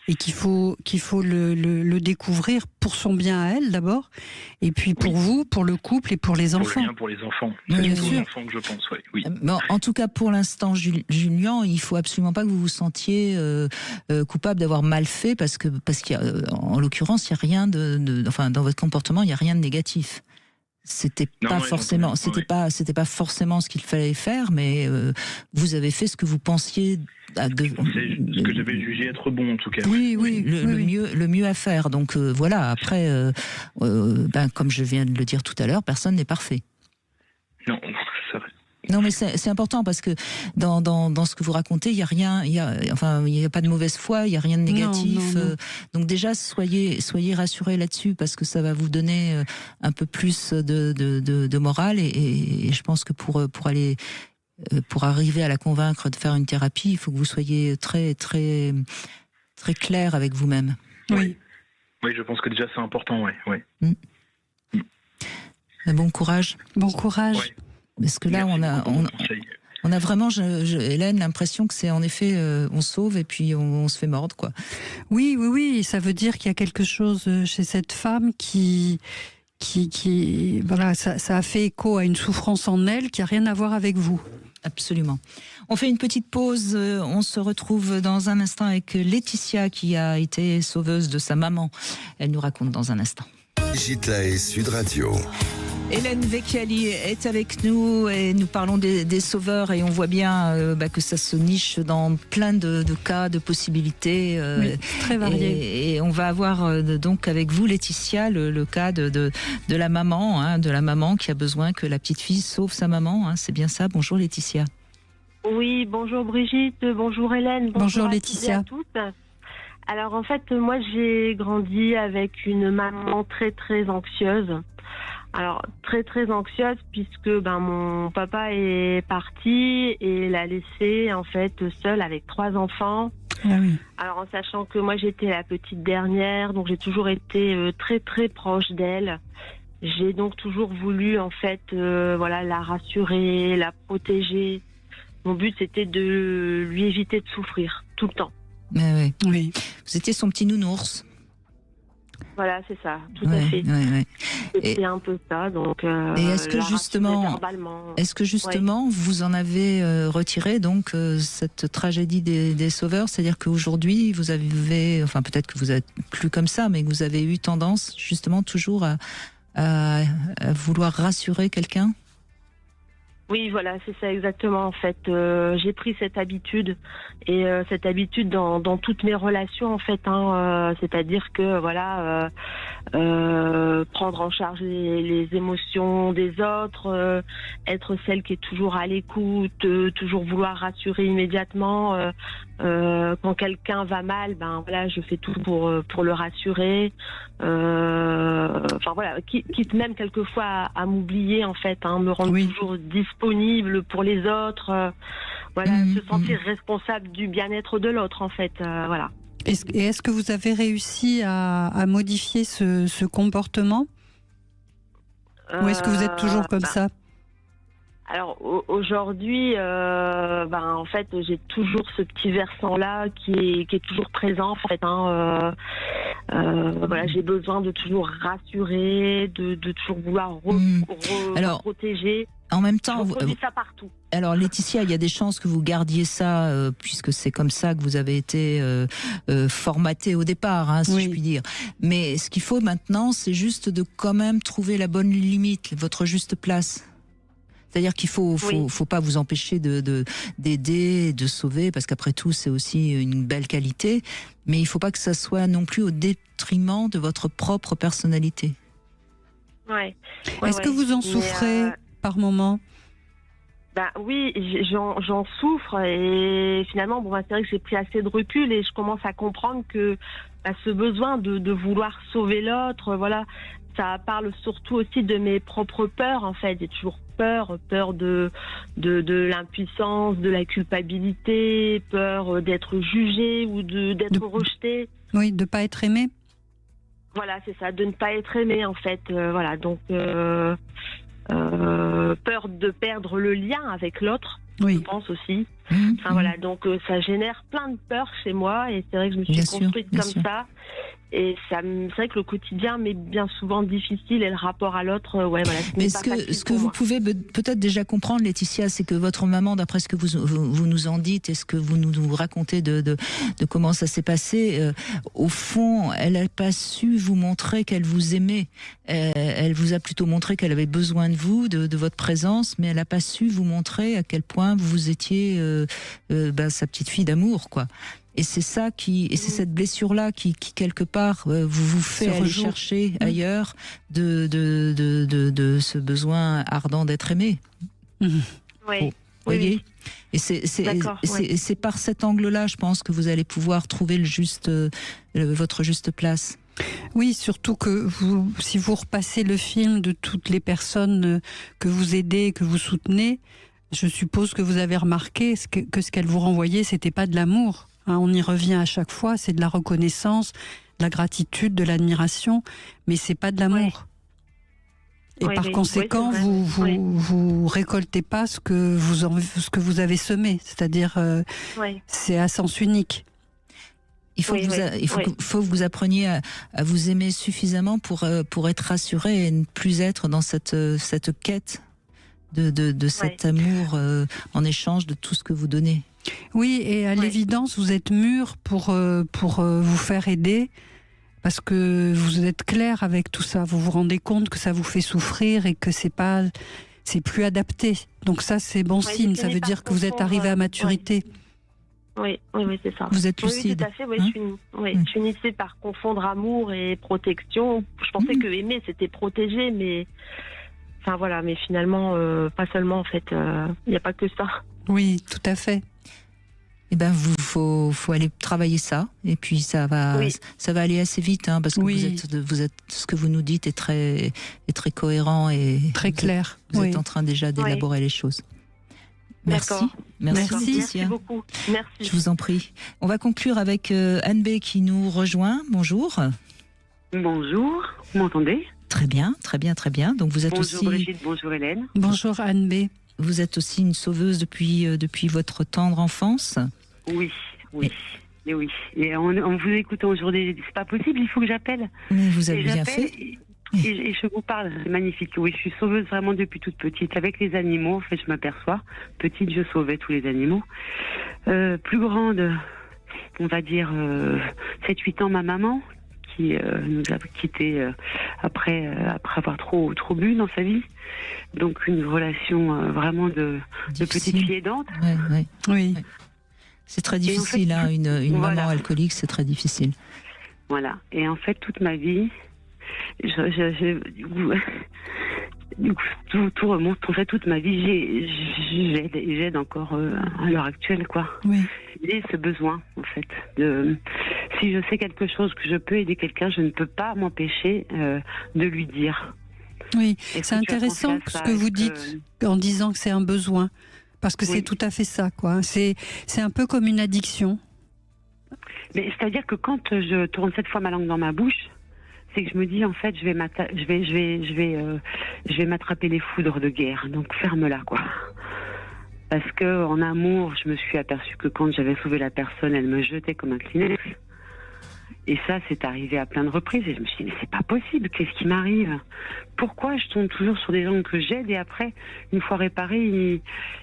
et qu'il faut le découvrir pour son bien à elle d'abord, et puis pour vous, pour le couple et pour les enfants. Pour les enfants. C'est bien sûr. Les enfants que je pense, oui. Bon, en tout cas, pour l'instant, Julien, il faut absolument pas que vous vous sentiez coupable d'avoir mal fait, parce qu'il y a, en l'occurrence, il y a rien dans votre comportement, il y a rien de négatif. C'était pas forcément ce qu'il fallait faire, mais vous avez fait ce que vous pensiez ce que j'avais jugé être bon en tout cas. Oui, le mieux à faire. Donc voilà. Après, comme je viens de le dire tout à l'heure, personne n'est parfait. Non, c'est vrai. Non, mais c'est important parce que dans ce que vous racontez, il y a rien, il y a pas de mauvaise foi, il y a rien de négatif. Non. Donc déjà, soyez rassurés là-dessus parce que ça va vous donner un peu plus de morale et je pense que pour arriver à la convaincre de faire une thérapie, il faut que vous soyez très très très clair avec vous-même. Oui, je pense que déjà c'est important, oui. Bon courage. Bon courage. Ouais. Parce que là, on a vraiment, Hélène, l'impression que c'est en effet, on sauve et puis on se fait mordre, quoi. Oui, ça veut dire qu'il y a quelque chose chez cette femme qui voilà, ça a fait écho à une souffrance en elle qui a rien à voir avec vous. Absolument. On fait une petite pause, on se retrouve dans un instant avec Laetitia qui a été sauveuse de sa maman. Elle nous raconte dans un instant. Gitlae Sud Radio. Hélène Vecchiali est avec nous et nous parlons des sauveurs et on voit bien que ça se niche dans plein de cas, de possibilités. Très variés. Et on va avoir donc avec vous, Laetitia, le cas de la maman qui a besoin que la petite fille sauve sa maman. C'est bien ça. Bonjour Laetitia. Oui, bonjour Brigitte, bonjour Hélène. Bonjour Laetitia. À toutes. Alors en fait, moi j'ai grandi avec une maman très très anxieuse. Alors très très anxieuse puisque mon papa est parti et l'a laissée en fait seule avec 3 enfants. Ah oui. Alors en sachant que moi j'étais la petite dernière, donc j'ai toujours été très très proche d'elle. J'ai donc toujours voulu en fait la rassurer, la protéger. Mon but c'était de lui éviter de souffrir tout le temps. Mais oui. Vous étiez son petit nounours. Voilà, c'est ça, tout à fait. C'est un peu ça, donc. Et est-ce que justement, vous en avez retiré donc cette tragédie des sauveurs, c'est-à-dire qu'aujourd'hui vous avez, peut-être que vous êtes plus comme ça, mais que vous avez eu tendance justement toujours à vouloir rassurer quelqu'un. Oui, voilà, c'est ça exactement. En fait, j'ai pris cette habitude et cette habitude dans toutes mes relations en fait. C'est-à-dire que prendre en charge les émotions des autres, être celle qui est toujours à l'écoute, toujours vouloir rassurer immédiatement. Quand quelqu'un va mal, je fais tout pour le rassurer. Quitte même quelquefois à m'oublier en fait, me rendre toujours disponible pour les autres. voilà, se sentir responsable du bien-être de l'autre, en fait. Voilà. Est-ce que vous avez réussi à modifier ce comportement ou est-ce que vous êtes toujours comme ça? Alors aujourd'hui, en fait, j'ai toujours ce petit versant-là qui est toujours présent. En fait, voilà, j'ai besoin de toujours rassurer, de toujours vouloir protéger. En même temps, je reproduis ça partout. Alors Laetitia, il y a des chances que vous gardiez ça, puisque c'est comme ça que vous avez été formaté au départ, si je puis dire. Mais ce qu'il faut maintenant, c'est juste de quand même trouver la bonne limite, votre juste place. C'est-à-dire qu'il faut pas vous empêcher d'aider, de sauver, parce qu'après tout, c'est aussi une belle qualité. Mais il faut pas que ça soit non plus au détriment de votre propre personnalité. Est-ce que vous en souffrez par moment? Oui, j'en souffre et finalement, c'est vrai que j'ai pris assez de recul et je commence à comprendre que ce besoin de vouloir sauver l'autre, voilà, ça parle surtout aussi de mes propres peurs, en fait. J'ai toujours peur de l'impuissance, de la culpabilité, peur d'être jugée ou d'être rejetée. Oui, de ne pas être aimée. Voilà, c'est ça, de ne pas être aimée, en fait. Voilà, donc peur de perdre le lien avec l'autre, je pense aussi. Voilà, donc ça génère plein de peurs chez moi et c'est vrai que je me suis construite comme ça. Et c'est vrai que le quotidien m'est bien souvent difficile et le rapport à l'autre, Mais ce que vous pouvez peut-être déjà comprendre, Laetitia, c'est que votre maman, d'après ce que vous nous en dites et ce que vous nous racontez de comment ça s'est passé, au fond, elle n'a pas su vous montrer qu'elle vous aimait. Elle vous a plutôt montré qu'elle avait besoin de vous, de votre présence, mais elle n'a pas su vous montrer à quel point vous étiez sa petite fille d'amour, quoi. Et c'est ça c'est cette blessure-là qui quelque part vous fait aller chercher ailleurs de ce besoin ardent d'être aimé. Oui. Voyez. Et c'est par cet angle-là, je pense, que vous allez pouvoir trouver votre juste place. Oui, surtout que si vous repassez le film de toutes les personnes que vous aidez, que vous soutenez, je suppose que vous avez remarqué que ce qu'elles vous renvoyaient, c'était pas de l'amour. On y revient à chaque fois, c'est de la reconnaissance, de la gratitude, de l'admiration, mais c'est pas de l'amour. Et par conséquent, vous récoltez pas ce que vous avez semé, c'est-à-dire c'est à sens unique. Il faut que vous appreniez à vous aimer suffisamment pour être rassuré et ne plus être dans cette quête de cet amour en échange de tout ce que vous donnez. Oui, et à l'évidence, vous êtes mûr pour vous faire aider, parce que vous êtes clair avec tout ça. Vous vous rendez compte que ça vous fait souffrir et que c'est plus adapté. Donc ça, c'est bon signe. Ça veut dire que vous êtes arrivé à maturité. Oui, c'est ça. Vous êtes lucide. Oui, tout à fait. Je finissais par confondre amour et protection. Je pensais que aimer, c'était protéger, mais mais finalement, pas seulement, en fait. Il n'y a pas que ça. Oui, tout à fait. Eh ben, faut aller travailler ça, et puis ça va aller assez vite, parce que vous êtes, ce que vous nous dites est très cohérent et très clair. Vous êtes en train déjà d'élaborer les choses. Merci beaucoup. Merci. Je vous en prie. On va conclure avec Anne B qui nous rejoint. Bonjour. Bonjour. Vous m'entendez ? Très bien. Donc vous êtes bonjour Brigitte, bonjour Hélène. Bonjour Anne B. Vous êtes aussi une sauveuse depuis votre tendre enfance ? Oui. Et en vous écoutant aujourd'hui, c'est pas possible, il faut que j'appelle. Mais vous avez bien fait. Et je vous parle, c'est magnifique. Oui, je suis sauveuse vraiment depuis toute petite. Avec les animaux, en fait, je m'aperçois. Petite, je sauvais tous les animaux. Plus grande, on va dire 7-8 ans, ma maman, qui nous a quittés après avoir trop bu dans sa vie. Donc une relation vraiment de petite fille aidante. Oui. C'est très difficile, en fait, une maman alcoolique, c'est très difficile. Voilà. Et en fait, toute ma vie, tout remonte. En fait, toute ma vie, j'aide encore à l'heure actuelle, quoi. Oui. J'ai ce besoin, en fait, si je sais quelque chose, que je peux aider quelqu'un, je ne peux pas m'empêcher de lui dire. Oui, c'est intéressant ce que vous dites en disant que c'est un besoin. Parce que c'est tout à fait ça, quoi. C'est un peu comme une addiction. Mais c'est-à-dire que quand je tourne 7 fois ma langue dans ma bouche, c'est que je me dis, en fait, je vais m'attraper les foudres de guerre. Donc ferme-la, quoi. Parce que en amour, je me suis aperçue que quand j'avais sauvé la personne, elle me jetait comme un Kleenex. Et ça, c'est arrivé à plein de reprises. Et je me suis dit, mais c'est pas possible, qu'est-ce qui m'arrive? Pourquoi je tombe toujours sur des gens que j'aide et après, une fois réparés,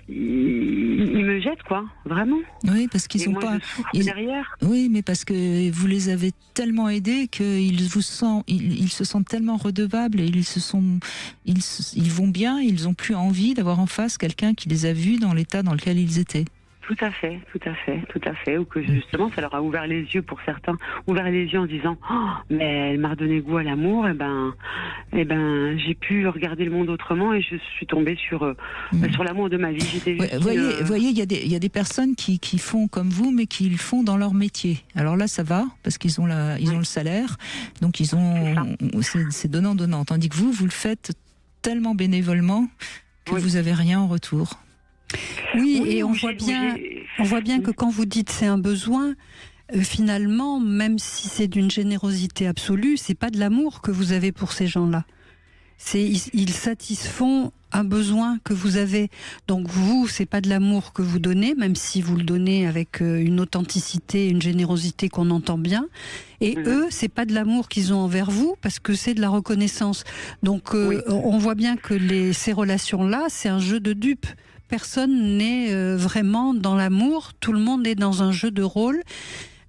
ils me jettent, quoi, vraiment? Oui, parce qu'ils et ont moi, pas. je souffre derrière. Oui, mais parce que vous les avez tellement aidés qu'ils ils se sentent tellement redevables et ils vont bien, ils ont plus envie d'avoir en face quelqu'un qui les a vus dans l'état dans lequel ils étaient. Tout à fait. Ou que justement, ça leur a ouvert les yeux pour certains, ouvert les yeux en disant, oh, mais elle m'a redonné goût à l'amour. Et ben, j'ai pu regarder le monde autrement et je suis tombée sur l'amour de ma vie. Voyez, il y a des personnes qui font comme vous, mais qui le font dans leur métier. Alors là, ça va parce qu'ils ont le salaire, donc c'est donnant. Tandis que vous le faites tellement bénévolement que vous avez rien en retour. Oui, et on voit bien que quand vous dites c'est un besoin, finalement, même si c'est d'une générosité absolue, c'est pas de l'amour que vous avez pour ces gens-là. Ils satisfont un besoin que vous avez. Donc vous, c'est pas de l'amour que vous donnez, même si vous le donnez avec une authenticité, une générosité qu'on entend bien. Et eux, c'est pas de l'amour qu'ils ont envers vous, parce que c'est de la reconnaissance. Donc on voit bien que ces relations-là, c'est un jeu de dupes. Personne n'est vraiment dans l'amour, tout le monde est dans un jeu de rôle.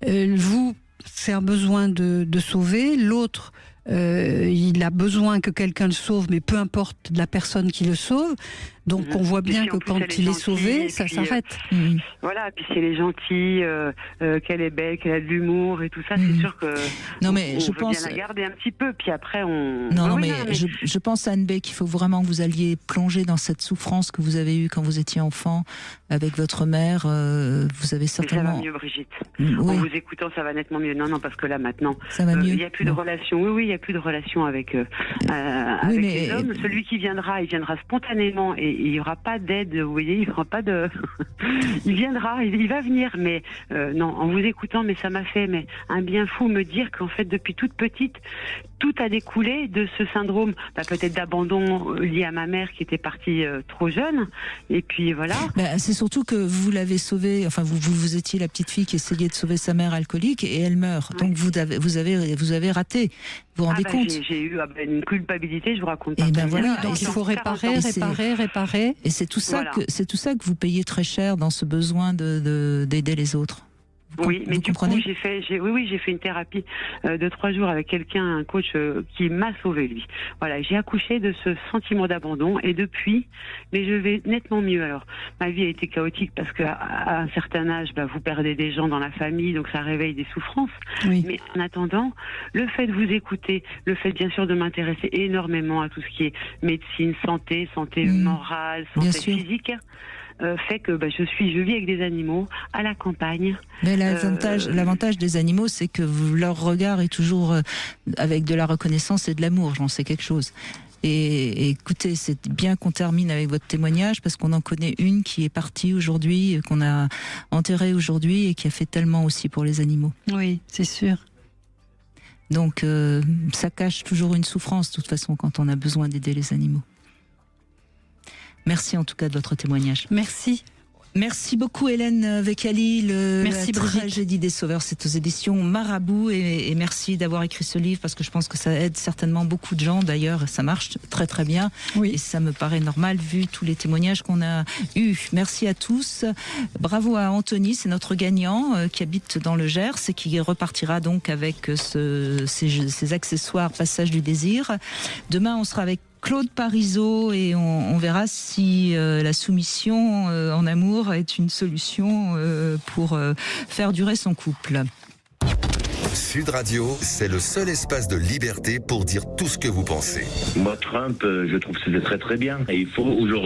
Vous, c'est un besoin de sauver, l'autre, il a besoin que quelqu'un le sauve, mais peu importe la personne qui le sauve. Donc on voit bien que quand il est sauvé, ça s'arrête. Voilà, puis si elle est gentille, qu'elle est belle, qu'elle a de l'humour et tout ça, c'est sûr que non, mais je pense bien la garder un petit peu, puis après on... Je pense, Anne B, qu'il faut vraiment que vous alliez plonger dans cette souffrance que vous avez eue quand vous étiez enfant avec votre mère. Vous avez certainement... Mais ça va mieux, Brigitte. En vous écoutant, ça va nettement mieux. Non, parce que là maintenant, ça va mieux. Il n'y a plus de relation. Oui, il n'y a plus de relation avec les hommes. Celui qui viendra, il viendra spontanément et il n'y aura pas d'aide, vous voyez, il n'y aura pas de... il viendra, il va venir, mais non, en vous écoutant, mais ça m'a fait un bien fou me dire qu'en fait, depuis toute petite, tout a découlé de ce syndrome, peut-être d'abandon lié à ma mère qui était partie trop jeune, et puis voilà. C'est surtout que vous l'avez sauvée, enfin vous étiez la petite fille qui essayait de sauver sa mère alcoolique et elle meurt, donc vous avez raté. Vous vous rendez compte? J'ai eu une culpabilité, je vous raconte pas. Et voilà, donc il faut réparer. Et c'est tout ça que vous payez très cher dans ce besoin d'aider les autres. Oui, mais du coup, j'ai fait une thérapie de 3 jours avec quelqu'un, un coach qui m'a sauvé, lui. Voilà, j'ai accouché de ce sentiment d'abandon et depuis, mais je vais nettement mieux. Alors, ma vie a été chaotique parce qu'à un certain âge, vous perdez des gens dans la famille, donc ça réveille des souffrances. Oui. Mais en attendant, le fait de vous écouter, le fait bien sûr de m'intéresser énormément à tout ce qui est médecine, santé morale, santé physique, fait que je vis avec des animaux à la campagne. Mais l'avantage des animaux, c'est que leur regard est toujours avec de la reconnaissance et de l'amour. J'en sais quelque chose. Et écoutez, c'est bien qu'on termine avec votre témoignage parce qu'on en connaît une qui est partie aujourd'hui, qu'on a enterrée aujourd'hui et qui a fait tellement aussi pour les animaux. Oui, c'est sûr. Donc ça cache toujours une souffrance de toute façon quand on a besoin d'aider les animaux. Merci en tout cas de votre témoignage. Merci. Merci beaucoup Hélène Vecchiali. Merci La tragédie des sauveurs, c'est aux éditions Marabout et merci d'avoir écrit ce livre parce que je pense que ça aide certainement beaucoup de gens. D'ailleurs, ça marche très très bien et ça me paraît normal vu tous les témoignages qu'on a eus. Merci à tous. Bravo à Anthony, c'est notre gagnant qui habite dans le Gers et qui repartira donc avec ces accessoires Passage du désir. Demain, on sera avec Claude Parisot et on verra si la soumission en amour est une solution pour faire durer son couple. Sud Radio, c'est le seul espace de liberté pour dire tout ce que vous pensez. Moi, Trump, je trouve que c'était très très bien. Et il faut aujourd'hui